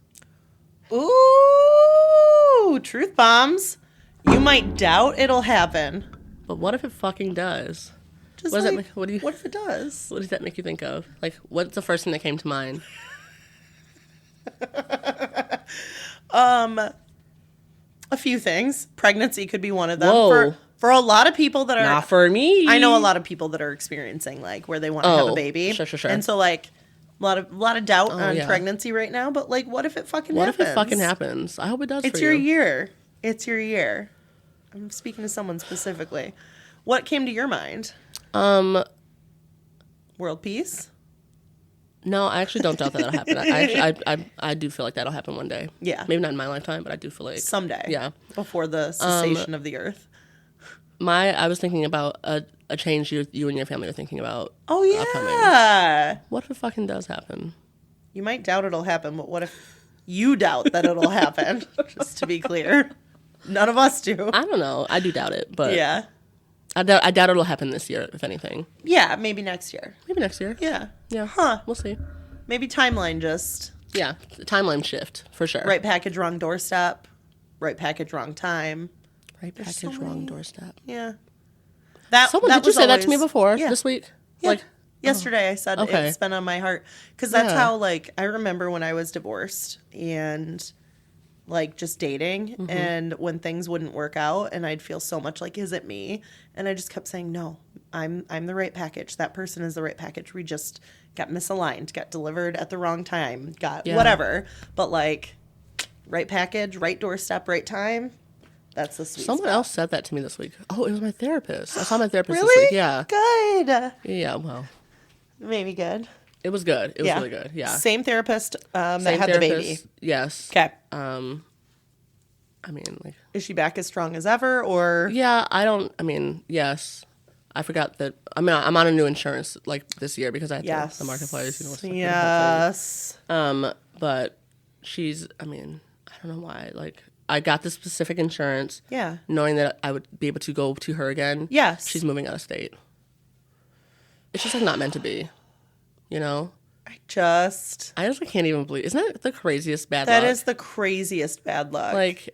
Ooh, truth bombs. You might doubt it'll happen. But what if it fucking does? Just what, like, what if it does? What does that make you think of? Like, what's the first thing that came to mind? A few things. Pregnancy could be one of them. Whoa. For a lot of people that are... Not for me. I know a lot of people that are experiencing, like, where they want to have a baby. Sure. And so, like, a lot of doubt on pregnancy right now. But, like, what if it fucking happens? What if it fucking happens? I hope it does It's your year. It's your year. I'm speaking to someone specifically. What came to your mind? World peace? No, I actually don't doubt that that'll happen. I do feel like that'll happen one day. Yeah. Maybe not in my lifetime, but I do feel like... Someday. Yeah. Before the cessation of the earth. I was thinking about a change you and your family are thinking about. Oh, yeah. Upcoming. What if it fucking does happen? You might doubt it'll happen, but what if you doubt that it'll happen? Just to be clear. None of us do. I don't know. I do doubt it, but... Yeah. I doubt it'll happen this year, if anything. Yeah, maybe next year. Maybe next year. Yeah. Yeah. Huh. We'll see. Maybe timeline just... Yeah. Timeline shift, for sure. Right package, wrong doorstep. Right package, wrong time. Right package, wrong doorstep. Yeah. Did you say that to me before this week? Yeah. Like yesterday I said it's been on my heart. Because that's how, like, I remember when I was divorced and... like just dating and when things wouldn't work out and I'd feel so much like, is it me? And I just kept saying, no, I'm the right package. That person is the right package. We just got misaligned, got delivered at the wrong time, got whatever. But like right package, right doorstep, right time. That's the sweet Someone else said that to me this week. Oh, it was my therapist. I saw my therapist really? This week. Yeah. Good. Yeah, well. Maybe good. It was good. It was really good. Yeah. Same therapist that had the baby. Yes. Okay. I mean, like... Is she back as strong as ever, or... Yeah, yes. I forgot that... I mean, I'm on a new insurance, like, this year because I had the marketplace. Yes. But she's... I mean, I don't know why. Like, I got this specific insurance. Yeah. Knowing that I would be able to go to her again. Yes. She's moving out of state. It's just, like, not meant to be. You know? I just can't even believe... Isn't that the craziest bad luck? That is the craziest bad luck. Like...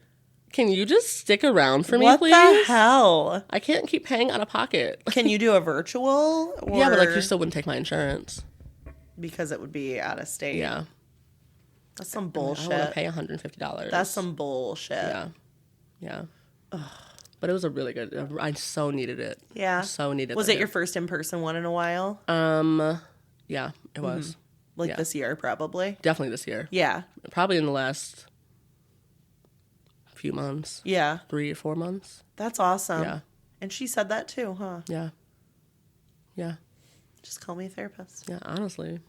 Can you just stick around for me, please? What the hell? I can't keep paying out of pocket. Can you do a virtual? Or... Yeah, but like you still wouldn't take my insurance. Because it would be out of state. Yeah. That's some bullshit. I want to pay $150. That's some bullshit. Yeah. Yeah. Ugh. But it was a really good... I so needed it. Yeah. So needed it. Was it your first in-person one in a while? Yeah, it was. Like this year, probably? Definitely this year. Yeah. Probably in the last... few months. Yeah. 3 or 4 months. That's awesome. Yeah. And she said that too, huh? Yeah. Yeah. Just call me a therapist. Yeah, honestly.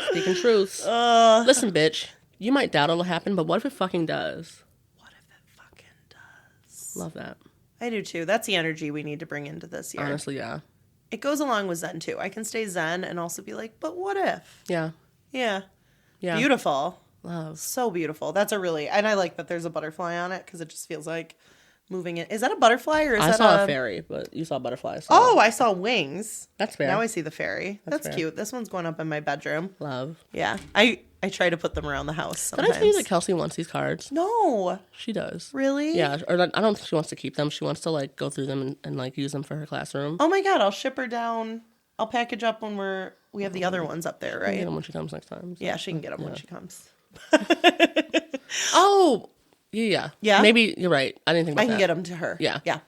Speaking truths. Listen, bitch. You might doubt it'll happen, but what if it fucking does? What if it fucking does? Love that. I do too. That's the energy we need to bring into this year. Honestly, yeah. It goes along with Zen too. I can stay Zen and also be like, but what if? Yeah. Yeah. Yeah. Beautiful. Love. So beautiful. That's a really... And I like that there's a butterfly on it because it just feels like moving it. Is that a butterfly or is that I saw a fairy, but you saw butterflies. So. Oh, I saw wings. That's fair. Now I see the fairy. That's fair. cute. This one's going up in my bedroom. Love. Yeah. I try to put them around the house sometimes. Did I tell you that Kelsey wants these cards? No. She does. Really? Yeah. Or I don't think she wants to keep them. She wants to like go through them and like use them for her classroom. Oh my God. I'll ship her down. I'll package up when we have the other ones up there, right? She can get them when she comes next time. So. Yeah, she can get them when she comes. Oh, yeah. Yeah? Maybe you're right. I didn't think about that. I can get them to her. Yeah. Yeah.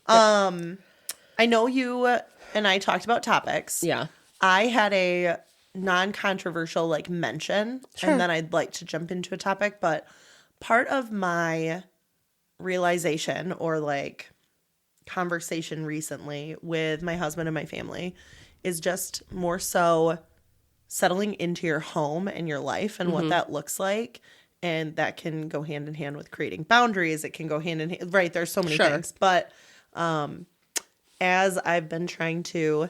I know you and I talked about topics. Yeah. I had a non-controversial like mention, Sure. and then I'd like to jump into a topic, but part of my realization or like conversation recently with my husband and my family is just more so settling into your home and your life and what that looks like. And that can go hand in hand with creating boundaries. It can go hand in hand. Right. There's so many things. But as I've been trying to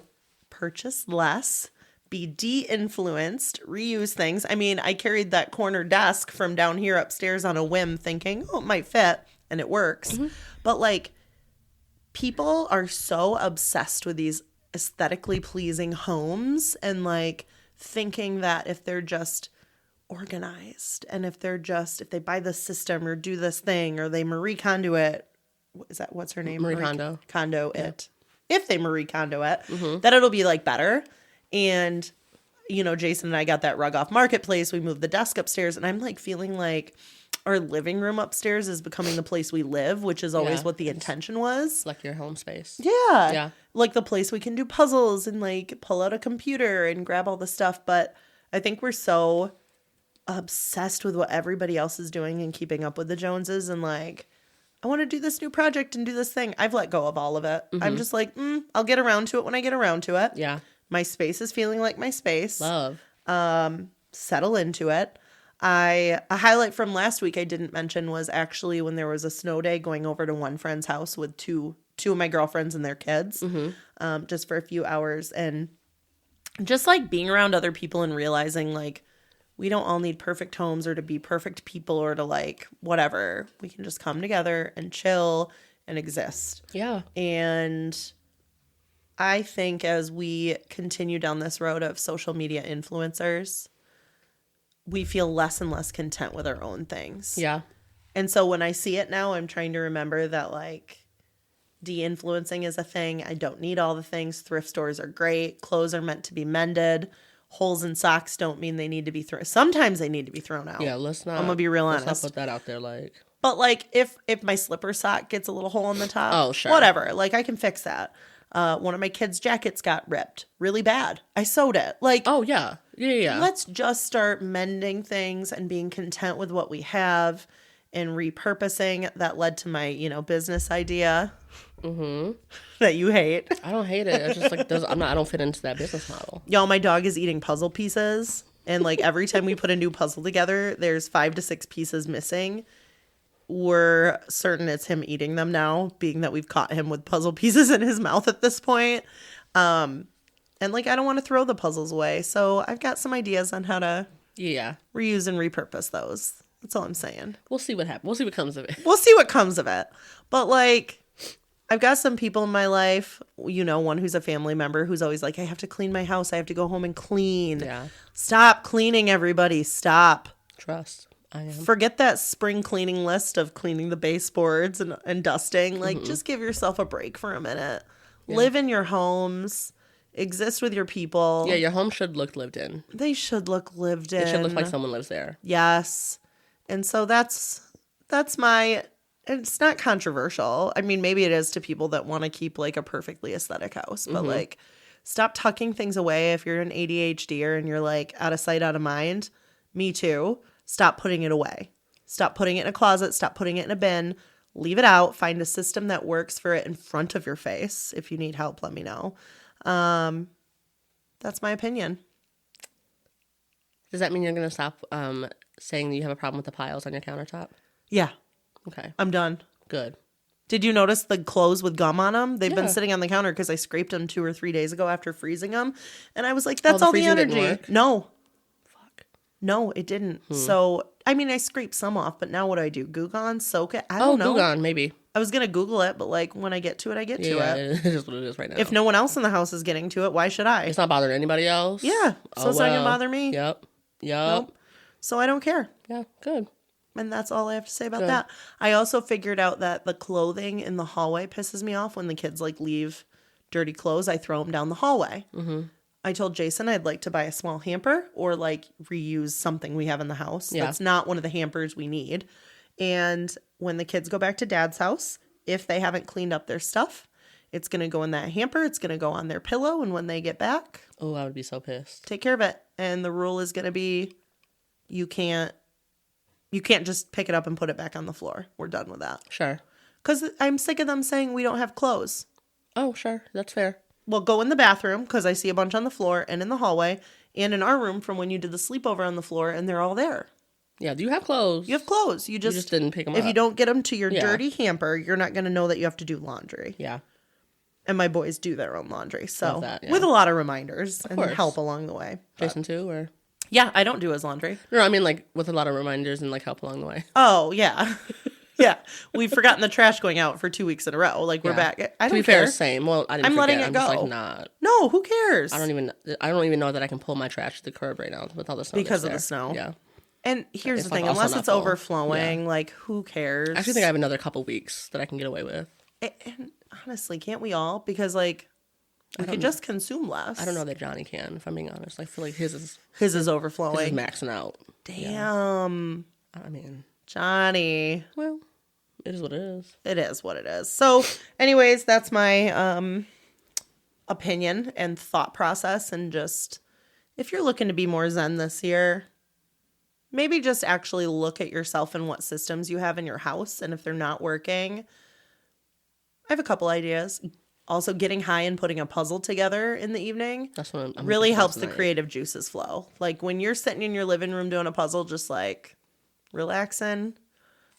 purchase less, be de-influenced, reuse things. I mean, I carried that corner desk from down here upstairs on a whim thinking, oh, it might fit. And it works. But like, people are so obsessed with these aesthetically pleasing homes and like thinking that if they're just organized and if they buy this system or do this thing or they Marie Kondo it, what's her name? Marie Kondo. Kondo it. If they Marie Kondo it, that it'll be like better. And, you know, Jason and I got that rug off Marketplace. We moved the desk upstairs and I'm like feeling like our living room upstairs is becoming the place we live, which is always what the intention was. Like your home space. Yeah. Yeah. Like the place we can do puzzles and like pull out a computer and grab all the stuff. But I think we're so obsessed with what everybody else is doing and keeping up with the Joneses and like, I want to do this new project and do this thing. I've let go of all of it. I'm just like, I'll get around to it when I get around to it. Yeah. My space is feeling like my space. Love. Settle into it. A highlight from last week I didn't mention was actually when there was a snow day going over to one friend's house with two of my girlfriends and their kids, just for a few hours. And just like being around other people and realizing like, we don't all need perfect homes or to be perfect people or to like whatever. We can just come together and chill and exist. Yeah. And I think as we continue down this road of social media influencers, we feel less and less content with our own things. Yeah. And so when I see it now, I'm trying to remember that like de-influencing is a thing. I don't need all the things. Thrift stores are great. Clothes are meant to be mended. Holes in socks don't mean they need to be thrown. Sometimes they need to be thrown out. Yeah, let's not. I'm gonna be real honest. Let's not put that out there, like. But like, if my slipper sock gets a little hole in the top, oh sure, whatever. Like I can fix that. One of my kids' jackets got ripped really bad. I sewed it. Like, oh yeah. Let's just start mending things and being content with what we have, and repurposing. That led to my business idea. That you hate. I don't hate it. It's just like I don't fit into that business model. Y'all, my dog is eating puzzle pieces, and like every time we put a new puzzle together, there's 5 to 6 pieces missing. We're certain it's him eating them now, being that we've caught him with puzzle pieces in his mouth at this point. And like I don't want to throw the puzzles away, so I've got some ideas on how to reuse and repurpose those. That's all I'm saying. We'll see what happens. We'll see what comes of it. We'll see what comes of it. But like, I've got some people in my life, one who's a family member who's always like, I have to clean my house. I have to go home and clean. Yeah. Stop cleaning, everybody. Stop. Trust. I am. Forget that spring cleaning list of cleaning the baseboards and dusting. Like, just give yourself a break for a minute. Yeah. Live in your homes. Exist with your people. Yeah, your home should look lived in. They should look lived in. It should look like someone lives there. Yes. And so that's my... It's not controversial. I mean, maybe it is to people that want to keep like a perfectly aesthetic house, but like stop tucking things away. If you're an ADHDer and you're like out of sight, out of mind, me too. Stop putting it away. Stop putting it in a closet. Stop putting it in a bin. Leave it out. Find a system that works for it in front of your face. If you need help, let me know. That's my opinion. Does that mean you're going to stop saying that you have a problem with the piles on your countertop? Yeah. Okay. I'm done. Good. Did you notice the clothes with gum on them? They've been sitting on the counter because I scraped them 2 or 3 days ago after freezing them. And I was like, that's all the energy. No. Fuck. No, it didn't. So, I mean, I scraped some off, but now what do? Goo Gone? Soak it? I don't know. Goo Gone, maybe. I was going to Google it, but like when I get to it, I get to it. Yeah, it is what it is right now. If no one else in the house is getting to it, why should I? It's not bothering anybody else? Yeah. So it's not going to bother me? Yep. Nope. So I don't care. Yeah, good. And that's all I have to say about that. I also figured out that the clothing in the hallway pisses me off when the kids like leave dirty clothes. I throw them down the hallway. I told Jason I'd like to buy a small hamper or like reuse something we have in the house. That's not one of the hampers we need. And when the kids go back to Dad's house, if they haven't cleaned up their stuff, it's going to go in that hamper. It's going to go on their pillow. And when they get back, oh, I would be so pissed. Take care of it. And the rule is going to be you can't You can't just pick it up and put it back on the floor. We're done with that. Sure. Because I'm sick of them saying we don't have clothes. Oh, sure. That's fair. Well, go in the bathroom because I see a bunch on the floor and in the hallway and in our room from when you did the sleepover on the floor, and they're all there. Yeah, you have clothes. You have clothes. You just didn't pick them up. If you don't get them to your dirty hamper, you're not going to know that you have to do laundry. Yeah. And my boys do their own laundry. So that, yeah. with a lot of reminders and help along the way. Jason too, or? Yeah, I don't do his laundry. No, I mean like with a lot of reminders and like help along the way. Oh, yeah. Yeah. We've forgotten the trash going out for 2 weeks in a row. Like we're back. I don't care. To be fair, same. Well, I didn't I'm forget. letting it I'm go. just like not. No, who cares? I don't even know that I can pull my trash to the curb right now with all the snow. Because of the snow. Yeah. And here's the like thing, also unless not it's full. overflowing, like who cares? I actually think I have another couple weeks that I can get away with. And honestly, can't we all? Because like we could just consume less. I don't know that Johnny can, if I'm being honest. I feel like his is overflowing. His is maxing out. Damn. Yeah. I mean, Johnny. Well, it is what it is. It is what it is. So, anyways, that's my opinion and thought process. And just, if you're looking to be more zen this year, maybe just actually look at yourself and what systems you have in your house. And if they're not working, I have a couple ideas. Also, getting high and putting a puzzle together in the evening really helps the creative juices flow. Like when you're sitting in your living room doing a puzzle, just like relaxing,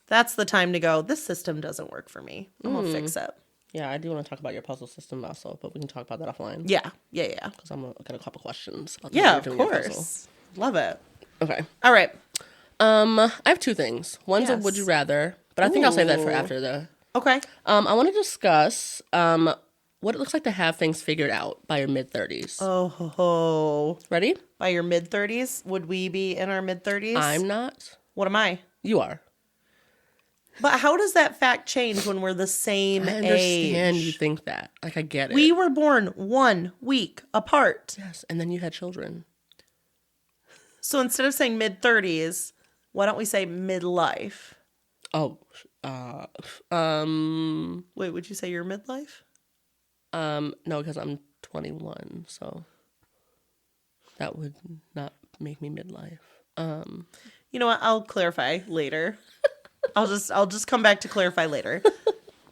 that's the time to go, this system doesn't work for me. I'm going to fix it. Yeah, I do want to talk about your puzzle system also, but we can talk about that offline. Yeah. Because I got a couple questions. Yeah, of course. Love it. Okay. All right. I have two things. One's a would you rather, but I think I'll save that for after the... Okay. I want to discuss what it looks like to have things figured out by your mid-30s. Oh. Ready? By your mid-30s? Would we be in our mid-30s? I'm not. What am I? You are. But how does that fact change when we're the same age? I understand you think that. Like, I get it. We were born 1 week apart. Yes, and then you had children. So instead of saying mid-30s, why don't we say midlife? Oh, Wait, would you say you're midlife? No, because I'm 21, so that would not make me midlife. You know what? I'll clarify later. I'll just come back to clarify later.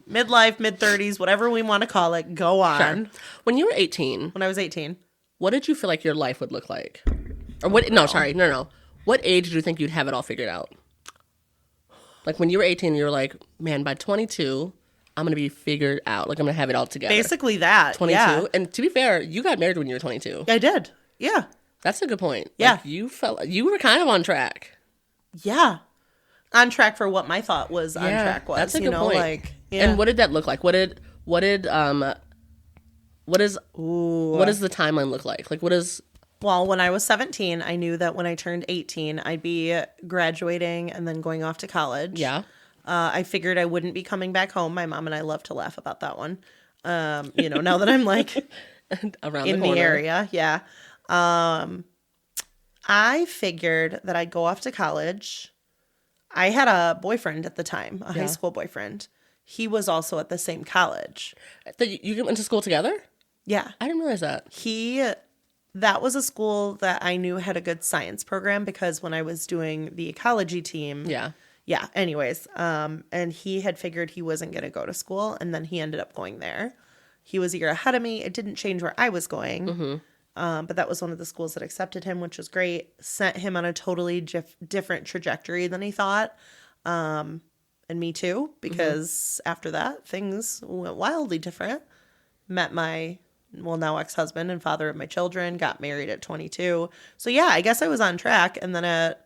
Midlife, mid-30s, whatever we want to call it. Go on. Sure. When you were 18. When I was 18. What did you feel like your life would look like? Or what? No, sorry. No. What age did you think you'd have it all figured out? Like when you were 18, you were like, man, by 22, I'm going to be figured out. Like I'm going to have it all together. Basically that. 22. Yeah. And to be fair, you got married when you were 22. I did. Yeah. That's a good point. Yeah. Like you were kind of on track. Yeah. On track for what my thought was on track was. That's a good point. Like, yeah. And what did that look like? What is the timeline look like? Like what is... Well, when I was 17, I knew that when I turned 18, I'd be graduating and then going off to college. Yeah. I figured I wouldn't be coming back home. My mom and I love to laugh about that one. Now that I'm like around in the area. Yeah. I figured that I'd go off to college. I had a boyfriend at the time, a high school boyfriend. He was also at the same college. You went to school together? Yeah. I didn't realize that. That was a school that I knew had a good science program because when I was doing the ecology team. Yeah. Yeah. Anyways, and he had figured he wasn't going to go to school, and then he ended up going there. He was a year ahead of me. It didn't change where I was going, but that was one of the schools that accepted him, which was great. Sent him on a totally different trajectory than he thought, and me too, because after that, things went wildly different. Met my... now ex-husband and father of my children, got married at 22. So yeah, I guess I was on track. And then at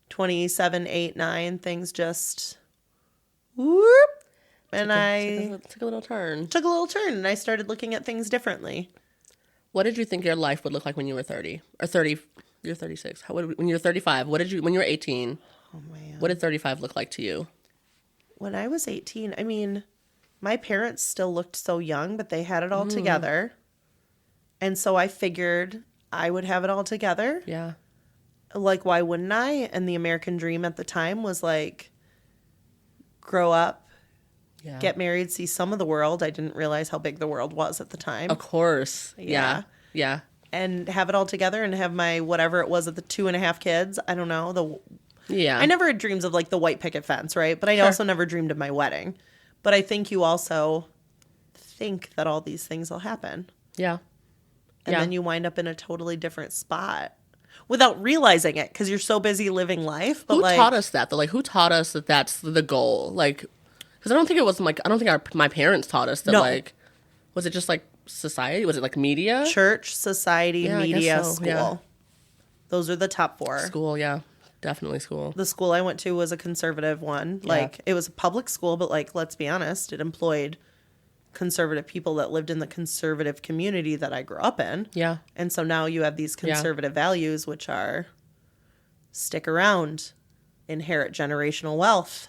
27, 8, 9, things just whoop. And took a little turn. Took a little turn and I started looking at things differently. What did you think your life would look like when you were 30? Or 30, you're 36. When you were 35, when you were 18, what did 35 look like to you? When I was 18, I mean... my parents still looked so young, but they had it all together. And so I figured I would have it all together. Yeah. Like, why wouldn't I? And the American dream at the time was like, grow up, get married, see some of the world. I didn't realize how big the world was at the time. Of course. Yeah. And have it all together and have my, whatever it was at the 2.5 kids. I don't know. Yeah. I never had dreams of like the white picket fence, right? But I also never dreamed of my wedding. But I think you also think that all these things will happen. Yeah. And then you wind up in a totally different spot without realizing it because you're so busy living life. But who taught us that? Like, who taught us that that's the goal? Like, because I don't think it was like, I don't think my parents taught us that, like, was it just like society? Was it like media? Church, society, media, so, school. Yeah. Those are the top 4. School, yeah. Definitely school. The school I went to was a conservative one. Yeah. Like, it was a public school, but, like, let's be honest, it employed conservative people that lived in the conservative community that I grew up in. Yeah. And so now you have these conservative values, which are stick around, inherit generational wealth,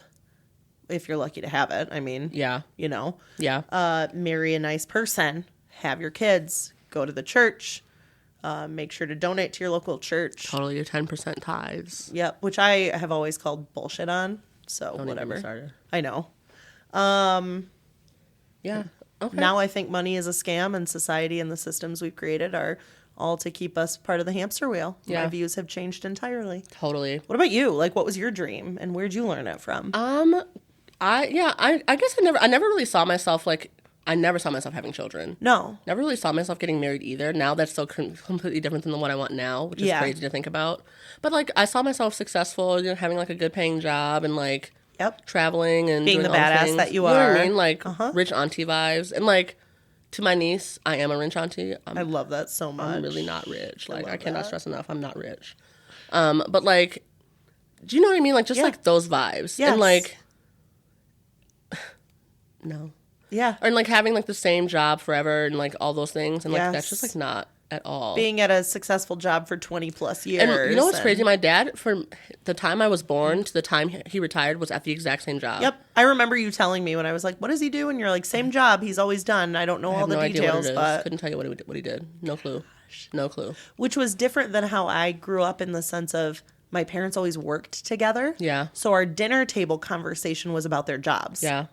if you're lucky to have it. I mean, you know. Yeah. Marry a nice person, have your kids, go to the church, make sure to donate to your local church. Totally your 10% tithes. Yep, which I have always called bullshit on. So Don't whatever. Even get started. I know. Yeah. Okay. Now I think money is a scam, and society and the systems we've created are all to keep us part of the hamster wheel. Yeah. My views have changed entirely. Totally. What about you? Like, what was your dream, and where'd you learn it from? I guess I never really saw myself like, I never saw myself having children. No. Never really saw myself getting married either. Now that's so completely different than what I want now, which is crazy to think about. But like, I saw myself successful, you know, having like a good paying job and like traveling and being doing the all badass things. that you are. You know are. what I mean? Like rich auntie vibes. And like, to my niece, I am a rich auntie. I love that so much. I'm really not rich. Like, I cannot stress enough, I'm not rich. But like, do you know what I mean? Like, just like those vibes. Yes. And like, no. Yeah. Or like having like the same job forever and like all those things. And like, that's just like not at all. Being at a successful job for 20 plus years. And you know what's crazy? My dad, from the time I was born to the time he retired, was at the exact same job. Yep. I remember you telling me when I was like, what does he do? And you're like, same job he's always done. I don't know all the details, but couldn't tell you what he did. No clue. No clue. Which was different than how I grew up, in the sense of my parents always worked together. Yeah. So our dinner table conversation was about their jobs. Yeah.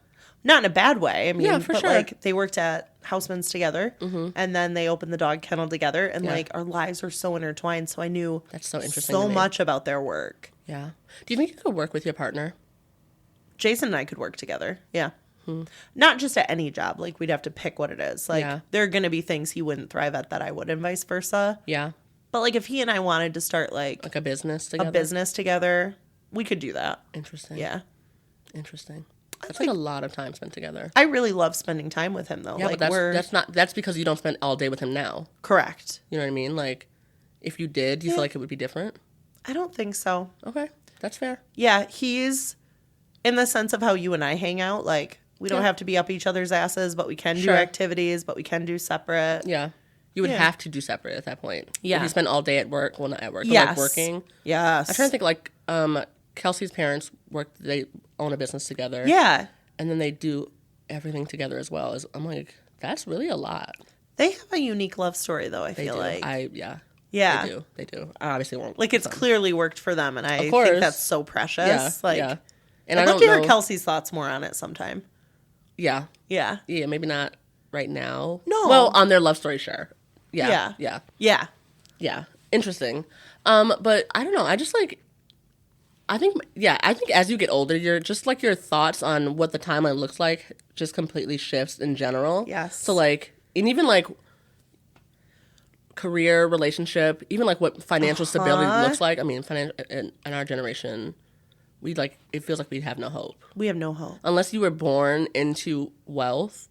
Not in a bad way. I mean, yeah, for sure. Like, they worked at Houseman's together, and then they opened the dog kennel together, and like, our lives were so intertwined. So I knew that's so interesting. So much about their work. Yeah. Do you think you could work with your partner? Jason and I could work together. Yeah. Not just at any job. Like, we'd have to pick what it is. Like, there are going to be things he wouldn't thrive at that I would, and vice versa. Yeah. But like, if he and I wanted to start like a business together, we could do that. Interesting. Yeah. Interesting. That's like a lot of time spent together. I really love spending time with him, though. Yeah, like, but that's because you don't spend all day with him now. Correct. You know what I mean? Like, if you did, do you feel like it would be different? I don't think so. Okay, that's fair. Yeah, he's in the sense of how you and I hang out. Like, we don't have to be up each other's asses, but we can do activities, but we can do separate. Yeah. You would have to do separate at that point. Yeah. If you spend all day at work, well, not at work, but like working. Yes. I'm trying to think, like, Kelsey's parents they own a business together. Yeah. And then they do everything together as well. I'm like, that's really a lot. They have a unique love story, though, I feel like. Yeah. They do. I obviously won't. Like, it's clearly worked for them, and I think that's so precious. Yeah, like, yeah. And I'd love to hear Kelsey's thoughts more on it sometime. Yeah. Yeah. Yeah, maybe not right now. No. Well, on their love story, sure. Yeah. Yeah. Yeah. Yeah. Yeah. Interesting. But I don't know. I just like, I think as you get older, you're just like, your thoughts on what the timeline looks like just completely shifts in general. Yes. So like, and even like career, relationship, even like what financial stability looks like. I mean, in our generation, it feels like we have no hope. We have no hope. Unless you were born into wealth,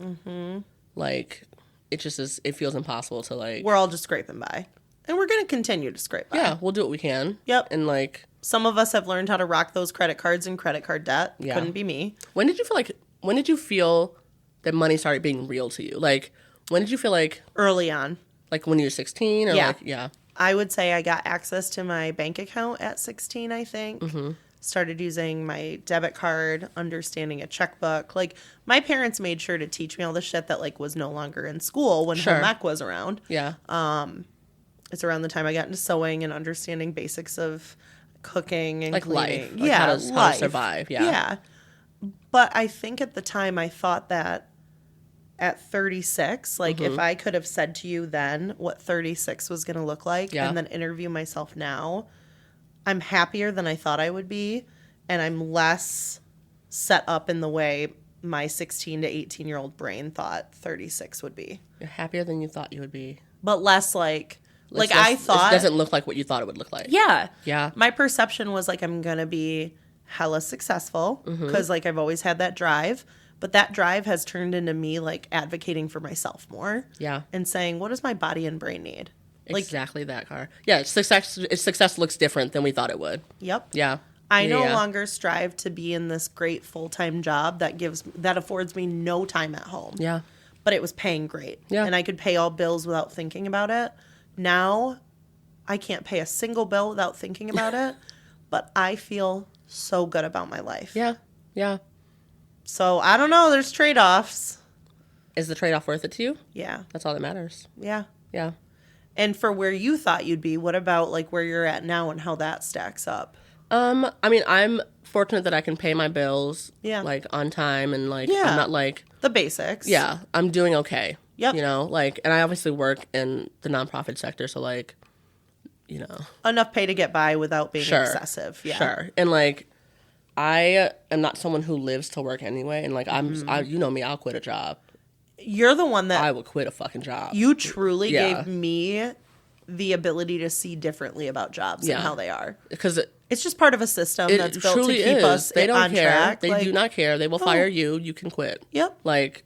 like, it just is, it feels impossible to like. We're all just scraping by. And we're going to continue to scrape by. Yeah, we'll do what we can. Yep. And like. Some of us have learned how to rock those credit cards and credit card debt. Yeah. Couldn't be me. When did you feel that money started being real to you? Like, when did you feel like. Early on. Like when you were 16 or like, yeah. I would say I got access to my bank account at 16, I think. Mm-hmm. Started using my debit card, understanding a checkbook. Like, my parents made sure to teach me all the shit that like was no longer in school when home ec was around. Yeah. It's around the time I got into sewing and understanding basics of cooking and like cleaning. Life. Like how to survive. Yeah. Yeah. But I think at the time I thought that at 36, like if I could have said to you then what 36 was going to look like and then interview myself now, I'm happier than I thought I would be, and I'm less set up in the way my 16 to 18-year-old brain thought 36 would be. You're happier than you thought you would be. But less I thought. It doesn't look like what you thought it would look like. Yeah. Yeah. My perception was like, I'm going to be hella successful because like I've always had that drive. But that drive has turned into me like advocating for myself more. Yeah. And saying, what does my body and brain need? Exactly that, Car. Yeah, success looks different than we thought it would. Yep. Yeah. I no longer strive to be in this great full-time job that affords me no time at home. Yeah. But it was paying great. Yeah. And I could pay all bills without thinking about it. Now, I can't pay a single bill without thinking about it. But I feel so good about my life. Yeah. Yeah. So, I don't know. There's trade-offs. Is the trade-off worth it to you? Yeah. That's all that matters. Yeah. Yeah. And for where you thought you'd be, what about like where you're at now and how that stacks up? I mean, I'm fortunate that I can pay my bills, Yeah. like, on time, and, like, Yeah. I'm not, like... The basics. Yeah, I'm doing okay. Yep. You know, like, and I obviously work in the nonprofit sector, so, like, you know... Enough pay to get by without being excessive. Yeah. Sure. And, like, I am not someone who lives to work anyway, and, like, you know me, I'll quit a job. You're the one that... I will quit a fucking job. You truly gave me the ability to see differently about jobs and how they are. Because... It's just part of a system that's built to keep us they don't on care. track. They do not care. They will fire you. You can quit. Yep. Like.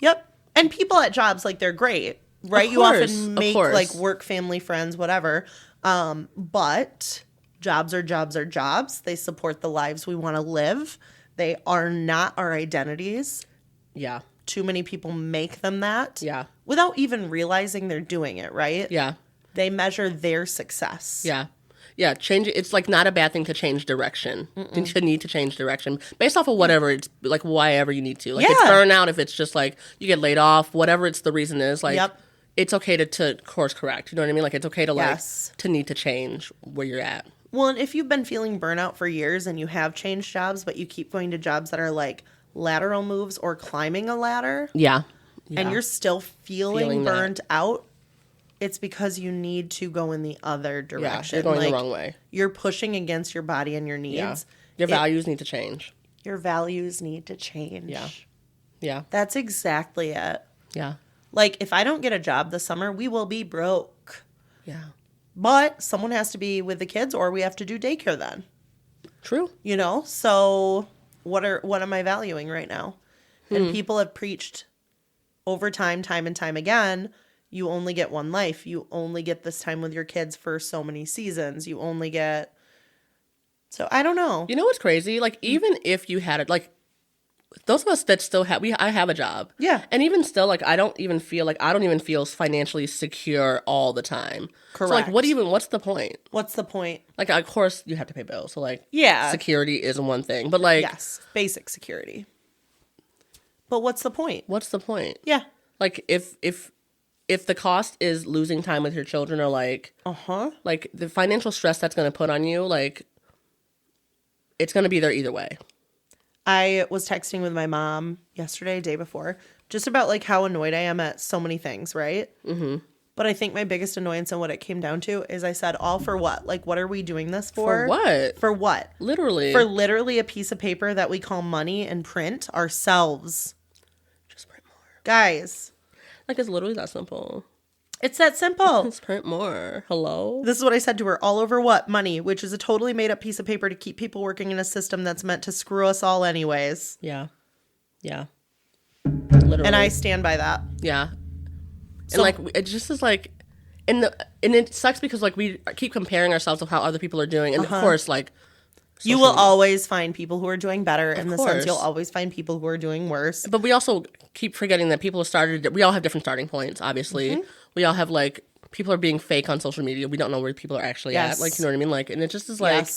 Yep. And people at jobs, like, they're great, right? You often make, like, work, family, friends, whatever. But jobs are jobs are jobs. They support the lives we want to live. They are not our identities. Yeah. Too many people make them that. Yeah. Without even realizing they're doing it, right? Yeah. They measure their success. Yeah. Yeah, change. It's like not a bad thing to change direction. To need to change direction based off of whatever it's like, whatever you need to. Like it's burnout. If it's just like you get laid off, whatever it's the reason is. Like it's okay to course correct. You know what I mean? Like it's okay to like to need to change where you're at. Well, and if you've been feeling burnout for years and you have changed jobs, but you keep going to jobs that are like lateral moves or climbing a ladder, and you're still feeling burned out. It's because you need to go in the other direction. Yeah, you're going the wrong way. You're pushing against your body and your needs. Yeah. Your values need to change. Your values need to change. Yeah. Yeah. That's exactly it. Yeah. Like, if I don't get a job this summer, we will be broke. Yeah. But someone has to be with the kids or we have to do daycare then. True. You know? So what am I valuing right now? And people have preached over time and time again, you only get one life. You only get this time with your kids for so many seasons. You only get... So, I don't know. You know what's crazy? Like, even if you had it, like, those of us that still have... I have a job. Yeah. And even still, like, I don't even feel financially secure all the time. Correct. So, like, what's the point? What's the point? Like, of course, you have to pay bills. So, like... Yeah. Security is one thing. But, like... Yes. Basic security. But what's the point? What's the point? Yeah. Like, if the cost is losing time with your children or like like the financial stress that's going to put on you, like it's going to be there either way. I was texting with my mom yesterday, day before, just about like how annoyed I am at so many things, right? Mm-hmm. But I think my biggest annoyance and what it came down to is I said, all for what? Like, what are we doing this for? For what? For what? Literally. For literally a piece of paper that we call money and print ourselves. Just print more. Guys. Like, it's literally that simple. It's that simple. Let's print more. Hello? This is what I said to her. All over what? Money, which is a totally made up piece of paper to keep people working in a system that's meant to screw us all anyways. Yeah. Yeah. Literally. And I stand by that. Yeah. So, and like, it just is like, and it sucks because like we keep comparing ourselves with how other people are doing. And of course, like, you will always find people who are doing better. In the sense, you'll always find people who are doing worse. But we also keep forgetting that we all have different starting points, obviously. Mm-hmm. We all have, like, people are being fake on social media. We don't know where people are actually at. Like, you know what I mean? Like, and it just is like,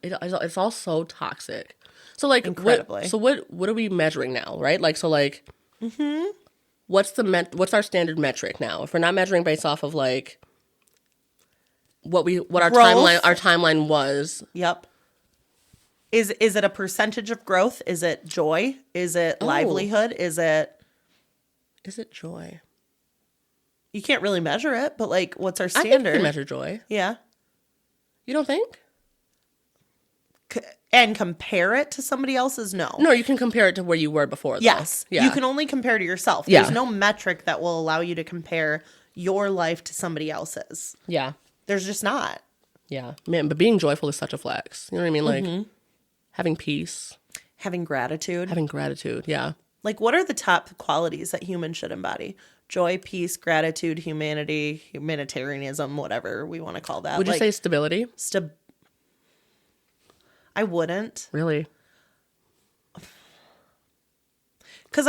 it's all so toxic. So, like, incredibly. What are we measuring now, right? Like, so, like, what's our standard metric now? If we're not measuring based off of, like, what our timeline was. Yep. Is it a percentage of growth? Is it joy? Is it livelihood? Is it joy? You can't really measure it, but like, what's our standard? I think you can measure joy. Yeah. You don't think? And compare it to somebody else's? No. No, you can compare it to where you were before, though. Yes. Yeah. You can only compare to yourself. Yeah. There's no metric that will allow you to compare your life to somebody else's. Yeah. There's just not. Yeah. Man, but being joyful is such a flex. You know what I mean? Like, having peace. Having gratitude. Having gratitude, yeah. Like, what are the top qualities that humans should embody? Joy, peace, gratitude, humanity, humanitarianism, whatever we want to call that. Would you say stability? I wouldn't. Really? Because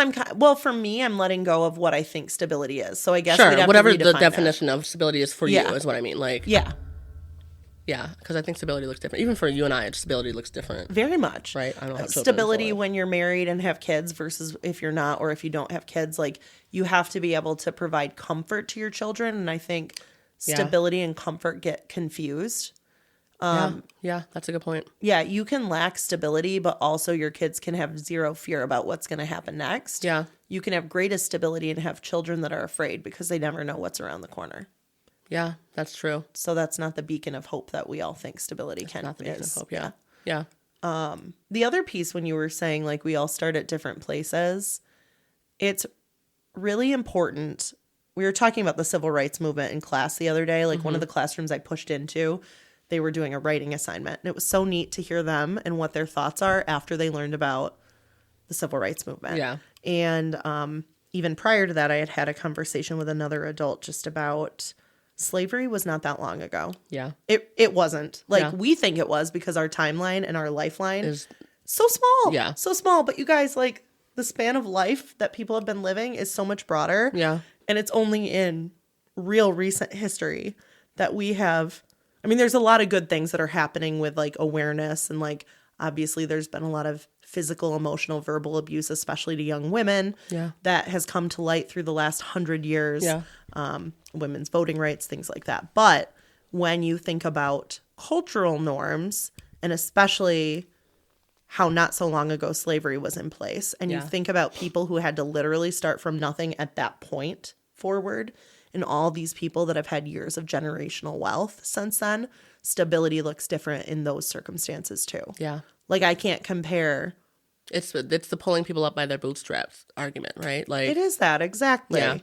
for me, I'm letting go of what I think stability is. So I guess sure, we'd have whatever to the definition of stability is for you is what I mean. Like, yeah. Yeah, because I think stability looks different. Even for you and I, stability looks different. Very much. Right? I don't have stability when you're married and have kids versus if you're not, or if you don't have kids. Like, you have to be able to provide comfort to your children. And I think stability and comfort get confused. Yeah, that's a good point. Yeah, you can lack stability, but also your kids can have zero fear about what's going to happen next. Yeah. You can have greatest stability and have children that are afraid because they never know what's around the corner. Yeah, that's true. So that's not the beacon of hope that we all think stability can not the beacon is. of hope, yeah. Yeah. The other piece when you were saying like we all start at different places, it's really important. We were talking about the civil rights movement in class the other day. Like one of the classrooms I pushed into, they were doing a writing assignment. And it was so neat to hear them and what their thoughts are after they learned about the civil rights movement. Yeah. And even prior to that, I had a conversation with another adult just about slavery was not that long ago. Yeah. It wasn't. Like we think it was because our timeline and our lifeline is so small. Yeah. So small. But you guys, like the span of life that people have been living is so much broader. Yeah. And it's only in real recent history that we have. I mean, there's a lot of good things that are happening with like awareness and like obviously there's been a lot of physical, emotional, verbal abuse, especially to young women. Yeah. That has come to light through the last 100 years. Yeah. Women's voting rights, things like that. But when you think about cultural norms and especially how not so long ago slavery was in place and you think about people who had to literally start from nothing at that point forward and all these people that have had years of generational wealth since then, stability looks different in those circumstances too. Yeah. Like I can't compare. It's the pulling people up by their bootstraps argument, right? Like it is that exactly. Yeah.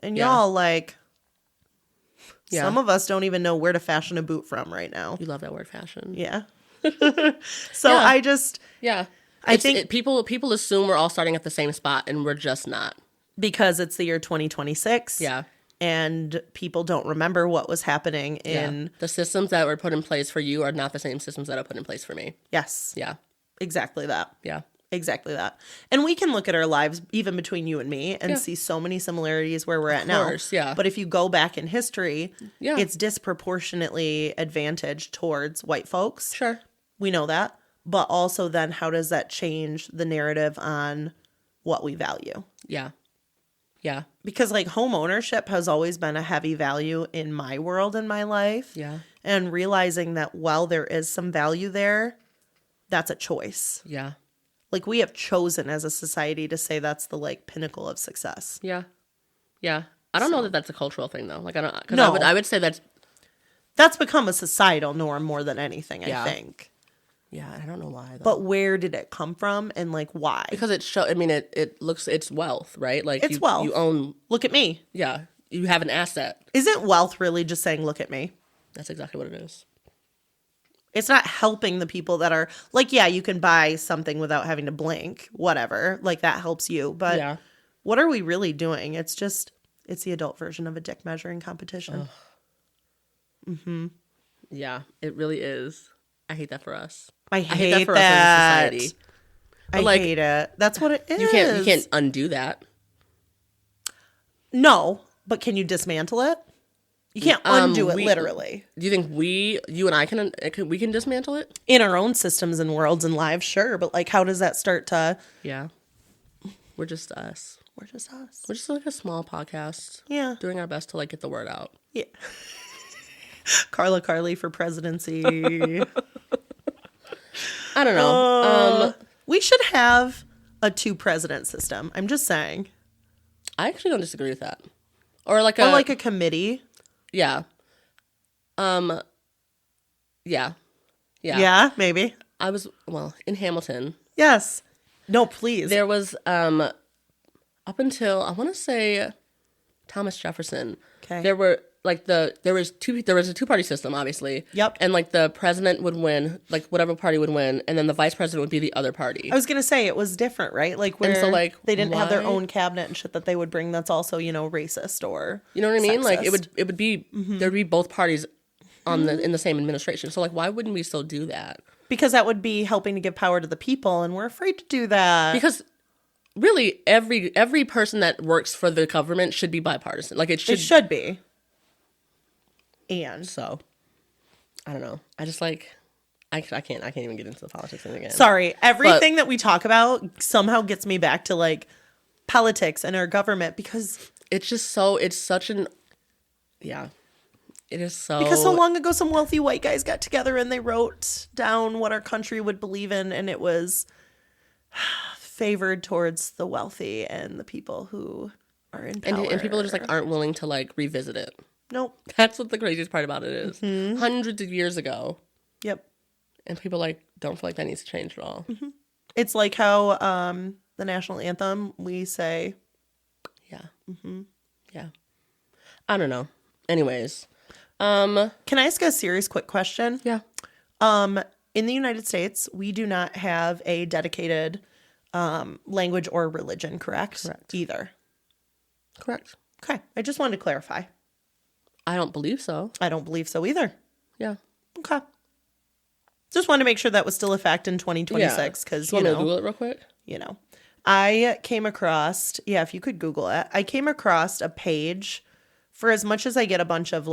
And y'all like some of us don't even know where to fashion a boot from right now. You love that word fashion. Yeah. So I just I think people assume we're all starting at the same spot and we're just not. Because it's the year 2026. Yeah. And people don't remember what was happening in the systems that were put in place for you are not the same systems that are put in place for me. Yes. Yeah. Exactly that. Yeah. Exactly that. And we can look at our lives, even between you and me, and see so many similarities where we're at now. Of course, yeah. But if you go back in history, it's disproportionately advantaged towards white folks. Sure. We know that. But also then how does that change the narrative on what we value? Yeah. Yeah. Because like home ownership has always been a heavy value in my world in my life. Yeah. And realizing that while there is some value there, that's a choice. Yeah. Like we have chosen as a society to say that's the like pinnacle of success. Yeah. Yeah. I don't know that that's a cultural thing though. Like I don't, cause no. I would say that's become a societal norm more than anything, I think. Yeah, I don't know why though. But where did it come from and like why? Because it's wealth, right? Like it's wealth. You own. Look at me. Yeah, you have an asset. Isn't wealth really just saying look at me? That's exactly what it is. It's not helping the people that are like, yeah, you can buy something without having to blink, whatever. Like that helps you. But what are we really doing? It's the adult version of a dick measuring competition. Yeah, it really is. I hate that for us. I hate that for us as a society. I hate it. That's what it is. You can't undo that. No, but can you dismantle it? You can't undo it literally. Do you think you and I can dismantle it? In our own systems and worlds and lives, sure. But like, how does that start to? Yeah. We're just us. We're just us. We're just like a small podcast. Yeah. Doing our best to like get the word out. Yeah. Carly for presidency. I don't know. We should have a 2-president system. I'm just saying. I actually don't disagree with that. Or like a committee. Yeah. Yeah. Yeah. Yeah, maybe. I was, in Hamilton. Yes. No, please. There was, up until, I want to say, Thomas Jefferson. Okay. There were, there was a two-party system, obviously. Yep. And, the president would win, whatever party would win, and then the vice president would be the other party. I was going to say, it was different, right? Where they didn't have their own cabinet and shit that they would bring that's also, racist or You know what I mean? sexist. It would be, there'd be both parties in the same administration. So, why wouldn't we still do that? Because that would be helping to give power to the people, and we're afraid to do that. Because really, every person that works for the government should be bipartisan. It should be. And so, I don't know. I just I can't even get into the politics thing again. Sorry, everything that we talk about somehow gets me back to politics and our government because it's such an it is so because so long ago some wealthy white guys got together and they wrote down what our country would believe in, and it was favored towards the wealthy and the people who are in power. And people just aren't willing to revisit it. Nope. That's what the craziest part about it is. Mm-hmm. Hundreds of years ago. Yep. And people don't feel like that needs to change at all. Mm-hmm. It's like how the national anthem, we say. Yeah. Mm-hmm. Yeah. I don't know. Anyways. Can I ask a serious quick question? Yeah. In the United States, we do not have a dedicated language or religion, correct? Correct. Either. Correct. Okay. I just wanted to clarify. I don't believe so. I don't believe so either. Yeah. Okay. Just wanted to make sure that was still a fact in 2026 because, you want me to Google it real quick? I came across, if you could Google it, I came across a page for as much as I get a bunch of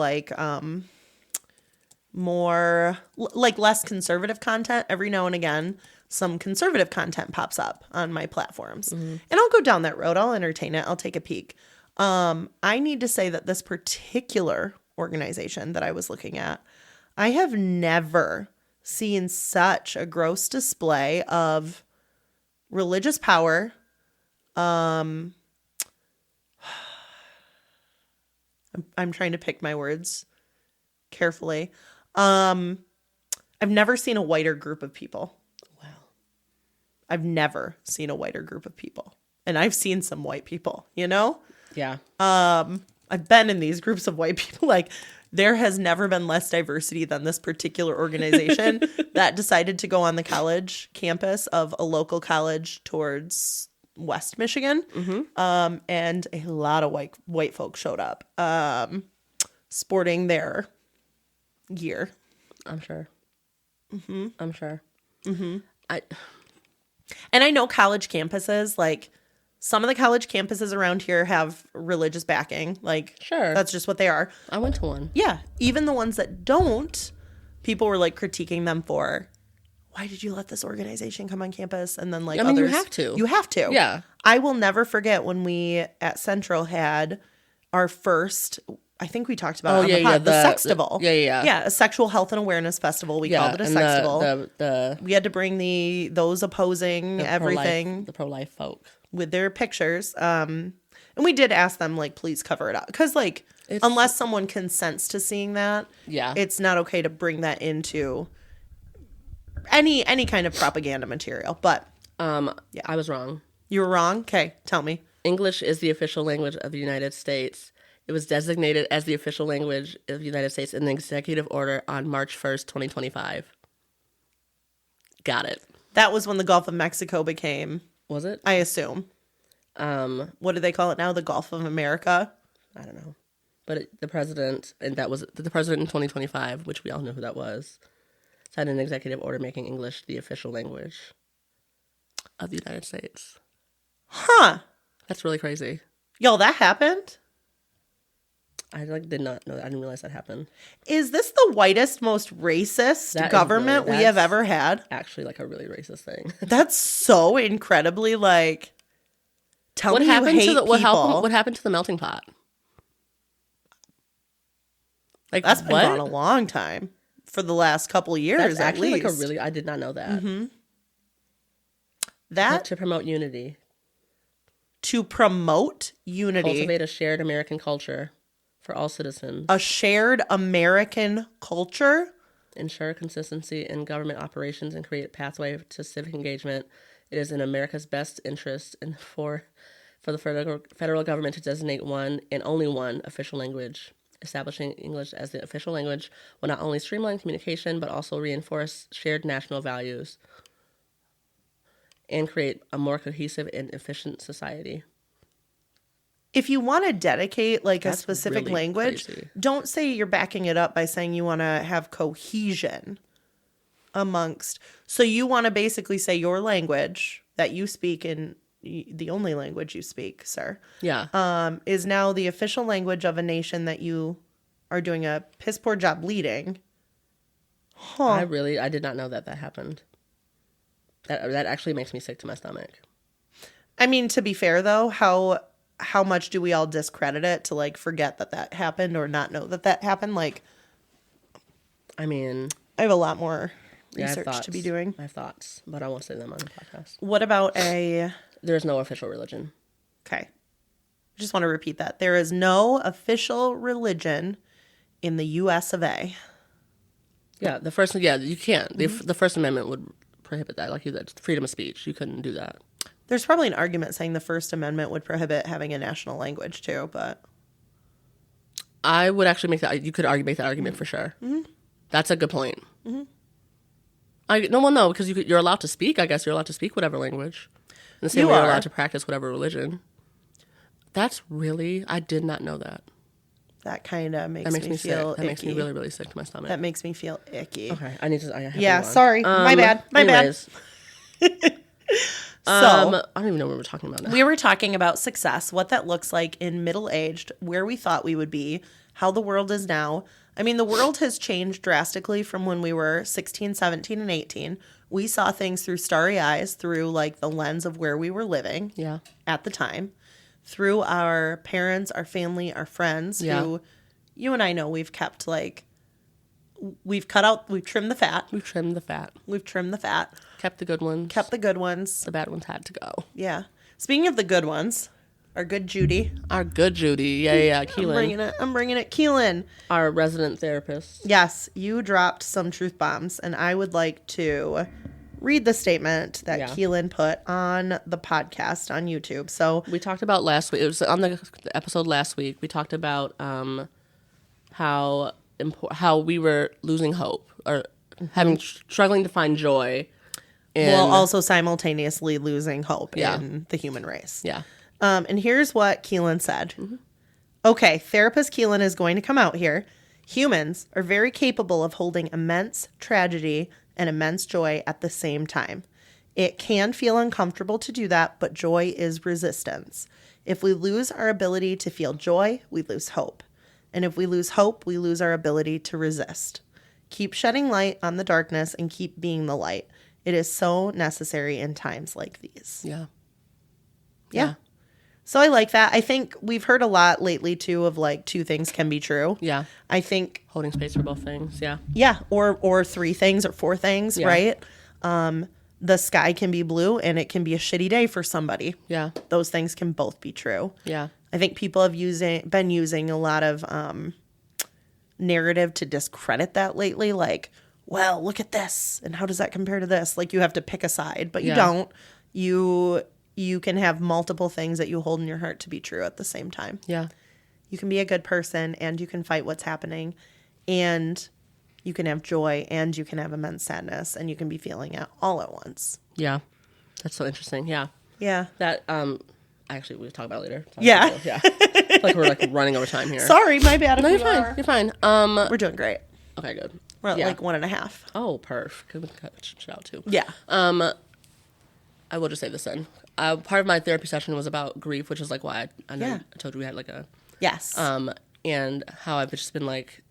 more less conservative content, every now and again, some conservative content pops up on my platforms. Mm-hmm. And I'll go down that road. I'll entertain it. I'll take a peek. I need to say that this particular organization that I was looking at, I have never seen such a gross display of religious power. I'm trying to pick my words carefully. I've never seen a whiter group of people. Wow. I've never seen a whiter group of people. And I've seen some white people, Yeah. I've been in these groups of white people. There has never been less diversity than this particular organization that decided to go on the college campus of a local college towards West Michigan. Mm-hmm. And a lot of white folks showed up, sporting their gear. I'm sure. Mm-hmm. I'm sure. Mm-hmm. And I know college campuses, some of the college campuses around here have religious backing. Sure. That's just what they are. I went to one. Yeah. Even the ones that don't, people were critiquing them for, why did you let this organization come on campus? And then others. You have to. You have to. Yeah. I will never forget when we at Central had our first, I think we talked about it on the pod, the Sextival. Yeah, a sexual health and awareness festival. We called it a Sextival. We had to bring those opposing everything. The pro-life folk. With their pictures. And we did ask them, please cover it up. Because, unless someone consents to seeing that, it's not okay to bring that into any kind of propaganda material. But, I was wrong. You were wrong? Okay, tell me. English is the official language of the United States. It was designated as the official language of the United States in the executive order on March 1st, 2025. Got it. That was when the Gulf of Mexico became... Was it? I assume. What do they call it now? The Gulf of America? I don't know. But the president, and that was the president in 2025, which we all know who that was, signed an executive order making English the official language of the United States. Huh. That's really crazy. Yo, that happened? I did not know that. I didn't realize that happened. Is this the whitest, most racist government we have ever had? Actually, a really racist thing. That's so incredibly tell me you hate people. What happened to the melting pot? That's been gone a long time. For the last couple of years, That's actually at least. I did not know that. Mm-hmm. That to promote unity. To promote unity. Cultivate a shared American culture for all citizens. A shared American culture? ensure consistency in government operations, and create a pathway to civic engagement. It is in America's best interest and for the federal government to designate one and only one official language. Establishing English as the official language will not only streamline communication, but also reinforce shared national values and create a more cohesive and efficient society. If you want to dedicate like That's a specific really language, crazy. don't say you're backing it up by saying you want to have cohesion amongst. So you want to basically say your language that you speak in the only language you speak, sir. Yeah. Is now the official language of a nation that you are doing a piss poor job leading. Huh. I did not know that happened. That actually makes me sick to my stomach. I mean, to be fair though, how much do we all discredit it to like forget that happened or not know that happened? Like, I mean, I have a lot more yeah, research to be doing. I have thoughts, but I won't say them on the podcast. What about There's no official religion. Okay. I just want to repeat that. There is no official religion in the US of A. Yeah, you can't. The First Amendment would prohibit that. Like you said, freedom of speech. You couldn't do that. There's probably an argument saying the First Amendment would prohibit having a national language too, but I would actually make that. You could make that argument for sure. Mm-hmm. That's a good point. Mm-hmm. No, because you're allowed to speak. I guess you're allowed to speak whatever language. In the same way you're allowed to practice whatever religion. I did not know that. That kind of makes me feel sick. That makes me really, really sick to my stomach. That makes me feel icky. Okay, I have yeah, to sorry. My bad. So, I don't even know what we were talking about now. We were talking about success, what that looks like in middle-aged, where we thought we would be, how the world is now. I mean, the world has changed drastically from when we were 16, 17, and 18. We saw things through starry eyes, through like the lens of where we were living at the time, through our parents, our family, our friends, who you and I know we've kept like, we've trimmed the fat. We've trimmed the fat. Kept the good ones. The bad ones had to go. Yeah. Speaking of the good ones, our good Judy. Yeah. Keelan. I'm bringing it. Keelan. Our resident therapist. Yes. You dropped some truth bombs, and I would like to read the statement that Keelan put on the podcast on YouTube. So we talked about last week. It was on the episode last week. We talked about how we were losing hope or struggling to find joy. While also simultaneously losing hope in the human race. Yeah. And here's what Keelan said. Mm-hmm. Okay, therapist Keelan is going to come out here. Humans are very capable of holding immense tragedy and immense joy at the same time. It can feel uncomfortable to do that, but joy is resistance. If we lose our ability to feel joy, we lose hope. And if we lose hope, we lose our ability to resist. Keep shedding light on the darkness and keep being the light. It is so necessary in times like these. Yeah. So I like that. I think we've heard a lot lately, too, of like two things can be true. Yeah. I think holding space for both things. Yeah. Yeah. Or three things or four things, right? The sky can be blue and it can be a shitty day for somebody. Yeah. Those things can both be true. Yeah. I think people have been using a lot of narrative to discredit that lately. Like, well, look at this. And how does that compare to this? Like you have to pick a side, but you don't. You can have multiple things that you hold in your heart to be true at the same time. Yeah. You can be a good person and you can fight what's happening and you can have joy and you can have immense sadness and you can be feeling it all at once. Yeah. That's so interesting. Yeah. Yeah. That, actually, we'll talk about it later. Yeah. Yeah. Like we're like running over time here. Sorry, my bad. No, you're fine. You're fine. We're doing great. Okay, good. We're at like 1.5. Oh, perf. Could we cut shit out too? Yeah. I will just say this then. Part of my therapy session was about grief, which is like why I know I told you we had like a and how I've just been like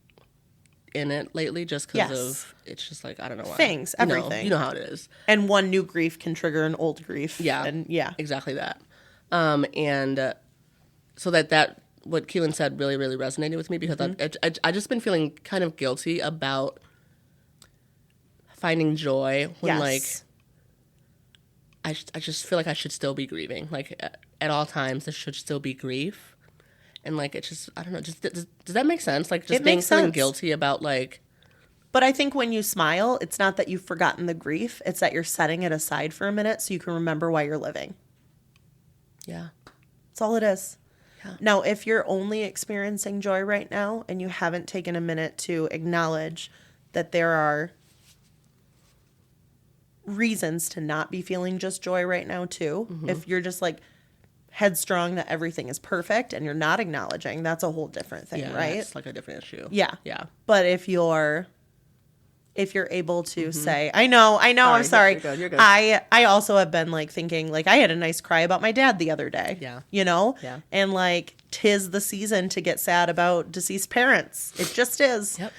in it lately, just because of it's just like I don't know why things, everything. You know how it is, and one new grief can trigger an old grief. Yeah, and exactly that. And so that what Keelan said really really resonated with me because I just been feeling kind of guilty about finding joy when like. I just feel like I should still be grieving. Like, at all times, there should still be grief. And, like, it's just, I don't know. Just does that make sense? Like, just feeling guilty about, like, But I think when you smile, it's not that you've forgotten the grief. It's that you're setting it aside for a minute so you can remember why you're living. Yeah. That's all it is. Yeah. Now, if you're only experiencing joy right now and you haven't taken a minute to acknowledge that there are reasons to not be feeling just joy right now too, if you're just like headstrong that everything is perfect and you're not acknowledging, that's a whole different thing, right? It's like a different issue. Yeah. Yeah. But if you're able to say, I know, I'm sorry. You're good. I also have been like thinking, like I had a nice cry about my dad the other day. Yeah. You know? Yeah. And like 'tis the season to get sad about deceased parents. It just is. Yep.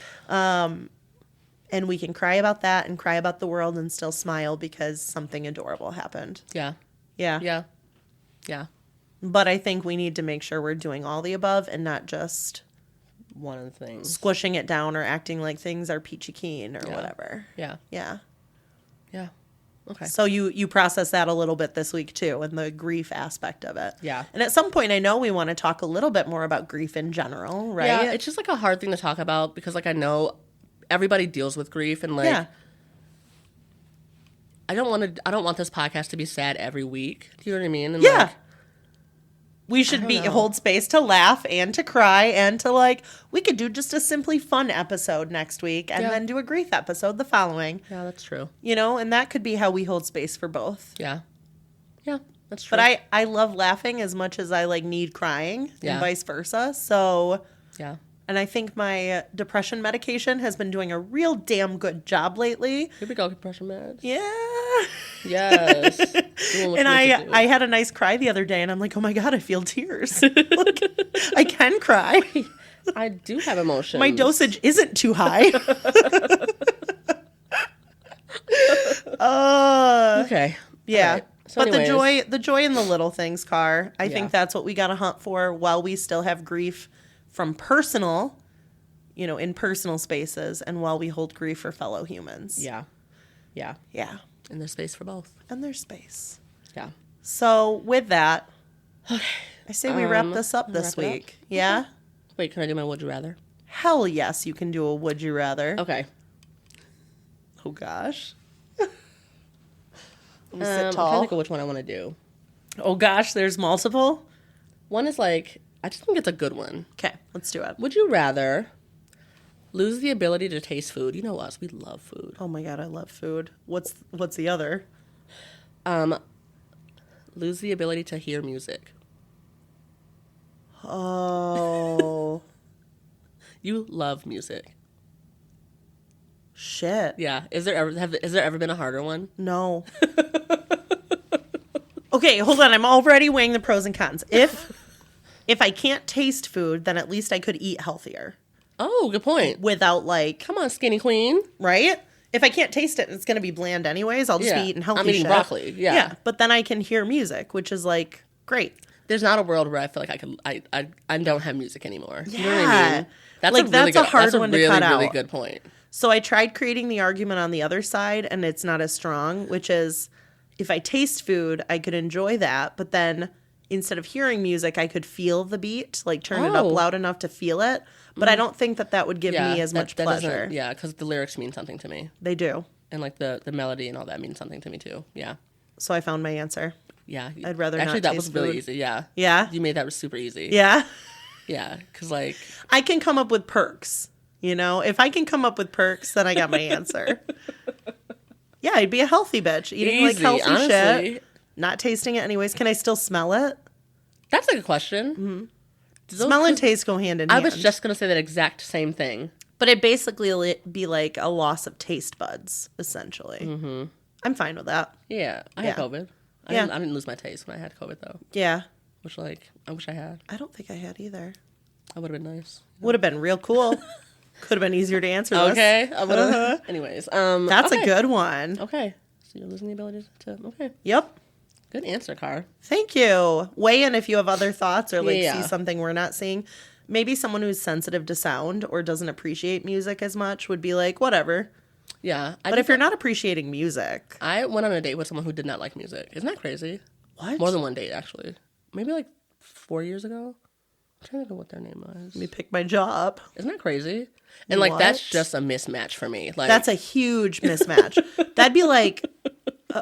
And we can cry about that and cry about the world and still smile because something adorable happened. Yeah. Yeah. Yeah. Yeah. But I think we need to make sure we're doing all the above and not just one of the things. Squishing it down or acting like things are peachy keen or whatever. Yeah. Yeah. Yeah. Okay. So you process that a little bit this week too, and the grief aspect of it. Yeah. And at some point, I know we want to talk a little bit more about grief in general, right? Yeah, it's just like a hard thing to talk about because like I know everybody deals with grief and like I don't want this podcast to be sad every week. Do you know what I mean? And like, we should hold space to laugh and to cry and to like, we could do just a simply fun episode next week and then do a grief episode the following. Yeah, that's true. You know, and that could be how we hold space for both. Yeah. Yeah, that's true. But I love laughing as much as I like need crying and vice versa. So, and I think my depression medication has been doing a real damn good job lately. Here we go, depression meds. Yeah. Yes. And I had a nice cry the other day, and I'm like, oh my God, I feel tears. Look, I can cry. I do have emotions. My dosage isn't too high. Okay. Yeah. Right. So but anyways. the joy in the little things, Car. I think that's what we got to hunt for while we still have grief from personal, you know, in personal spaces, and while we hold grief for fellow humans. Yeah. Yeah. Yeah. And there's space for both. And there's space. Yeah. So with that, I say we wrap this up this week. Yeah? Okay. Wait, can I do my would you rather? Hell yes, you can do a would you rather. Okay. Oh gosh. Sit I'm trying to tall. think of which one I want to do. Oh gosh, there's multiple. One is like, I just think it's a good one. Okay, let's do it. Would you rather lose the ability to taste food? You know us, we love food. Oh my God, I love food. What's the other? Lose the ability to hear music. Oh. You love music. Shit. Yeah. Has there ever been a harder one? No. Okay, hold on. I'm already weighing the pros and cons. If I can't taste food, then at least I could eat healthier. Oh, good point. Without like, Come on, skinny queen. right? If I can't taste it, it's going to be bland anyways. I'll just be eating healthy I'm eating shit. broccoli. Yeah. Yeah, but then I can hear music, which is like great. There's not a world where I feel like I don't have music anymore. Yeah. You know what I mean? That's a hard one to cut out. Really good point. So I tried creating the argument on the other side, and it's not as strong, which is if I taste food, I could enjoy that, but then instead of hearing music, I could feel the beat, like turn it up loud enough to feel it. But I don't think that would give me as much pleasure. Yeah, because the lyrics mean something to me. They do. And like the melody and all that means something to me too. Yeah. So I found my answer. Yeah. I'd rather Actually, not that taste was really food. easy. Yeah. Yeah? You made that super easy. Yeah? Yeah. Because like. I can come up with perks. You know? If I can come up with perks, then I got my answer. Yeah, I'd be a healthy bitch. Eating Easy, like healthy honestly. shit. Not tasting it anyways. Can I still smell it? That's like a question. Mm-hmm. Smell and taste go hand in hand. I was just going to say that exact same thing. But it basically be like a loss of taste buds, essentially. Mm-hmm. I'm fine with that. Yeah. I had COVID. I didn't lose my taste when I had COVID, though. Yeah. Which, like, I wish I had. I don't think I had either. That would have been nice. Would have been real cool. Could have been easier to answer this. Okay. I would have. Anyways. That's a good one. Okay. So you're losing the ability to... Okay. Yep. Good answer, Car. Thank you. Weigh in if you have other thoughts or like Yeah. see something we're not seeing. Maybe someone who's sensitive to sound or doesn't appreciate music as much would be like, whatever. Yeah. But if you're not appreciating music... I went on a date with someone who did not like music. Isn't that crazy? What? More than one date, actually. Maybe like 4 years ago. trying to think of what their name was. Let me pick my jaw up. Isn't that crazy? And like that's just a mismatch for me. Like that's a huge mismatch. That'd be like,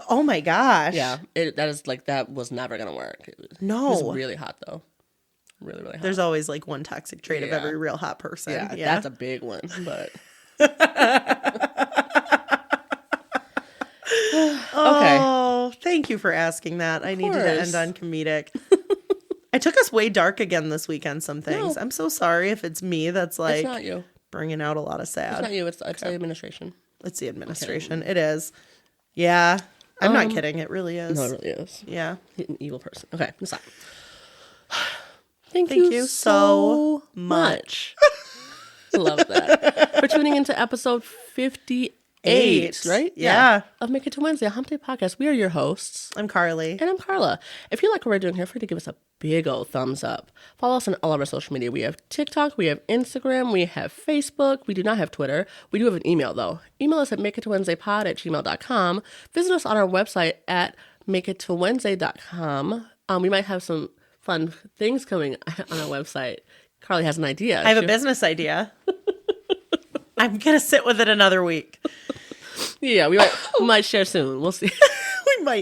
oh my gosh. Yeah, that was never gonna work. It was really hot though. Really, really hot. There's always like one toxic trait of every real hot person. Yeah, that's a big one. But oh, thank you for asking that. I needed to end on comedic. I took us way dark again this weekend, some things. No. I'm so sorry if it's me that's like it's not you. Bringing out a lot of sad. It's not you. It's the administration. It's the administration. It is. Yeah. I'm not kidding. It really is. No, it really is. Yeah. An evil person. Okay, stop. Thank you so much. Love that. For tuning into episode 58, right? Yeah. Of Make It to Wednesday, a Hump Day podcast. We are your hosts. I'm Carly. And I'm Karla. If you like what we're doing here, feel free to give us a big old thumbs up. Follow us on all of our social media. We have TikTok, we have Instagram, we have Facebook. We do not have Twitter. We do have an email, though. Email us at makeitowednesdaypod@gmail.com. Visit us on our website at makeitowednesday.com. We might have some fun things coming on our website. Carly has an idea. I have a business idea. I'm going to sit with it another week. Yeah, we might share soon. We'll see.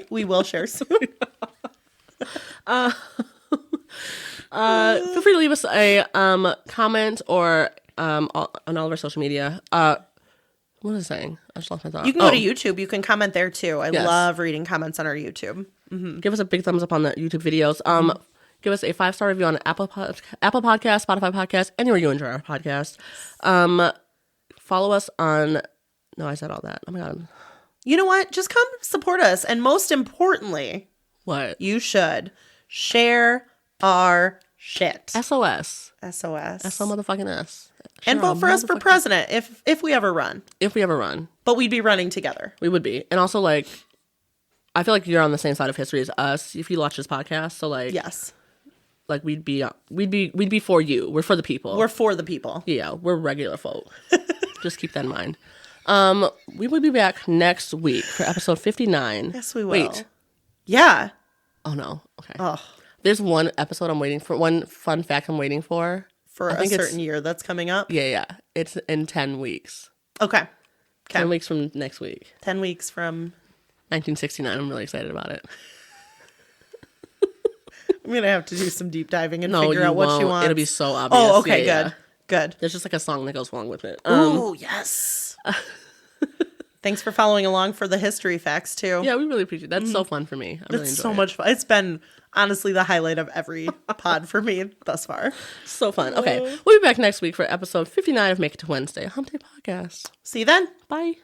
We will share soon. Feel free to leave us a comment or on all of our social media. What was I saying? I just lost my thought. You can go to YouTube. You can comment there too. I love reading comments on our YouTube. Mm-hmm. Give us a big thumbs up on the YouTube videos. Give us a 5-star review on Apple Podcast, Spotify Podcast, anywhere you enjoy our podcast. Follow us on... No, I said all that. Oh my God. You know what? Just come support us. And most importantly... What? You should share our shit. SOS. SO motherfucking S. And vote for us for president if we ever run. If we ever run. But we'd be running together. We would be. And also, like, I feel like you're on the same side of history as us if you watch this podcast. So, like... Yes. Like, we'd be for you. We're for the people. We're for the people. Yeah, we're regular folk. Just keep that in mind. We will be back next week for episode 59. Yes, we will. Wait. Yeah. Oh, no. Okay. Oh. There's one episode I'm waiting for. One fun fact I'm waiting for. For a certain year that's coming up? Yeah. It's in 10 weeks. Okay. 10 weeks from next week. 10 weeks from... 1969. I'm really excited about it. I'm going to have to do some deep diving and figure out what you want. It'll be so obvious. Oh, okay, good. There's just like a song that goes along with it. Oh, yes. Thanks for following along for the history facts, too. Yeah, we really appreciate it. That's so fun for me. I really enjoy it. It's so much fun. It's been, honestly, the highlight of every pod for me thus far. So fun. Okay, we'll be back next week for episode 59 of Make It to Wednesday, a Hump Day podcast. See you then. Bye.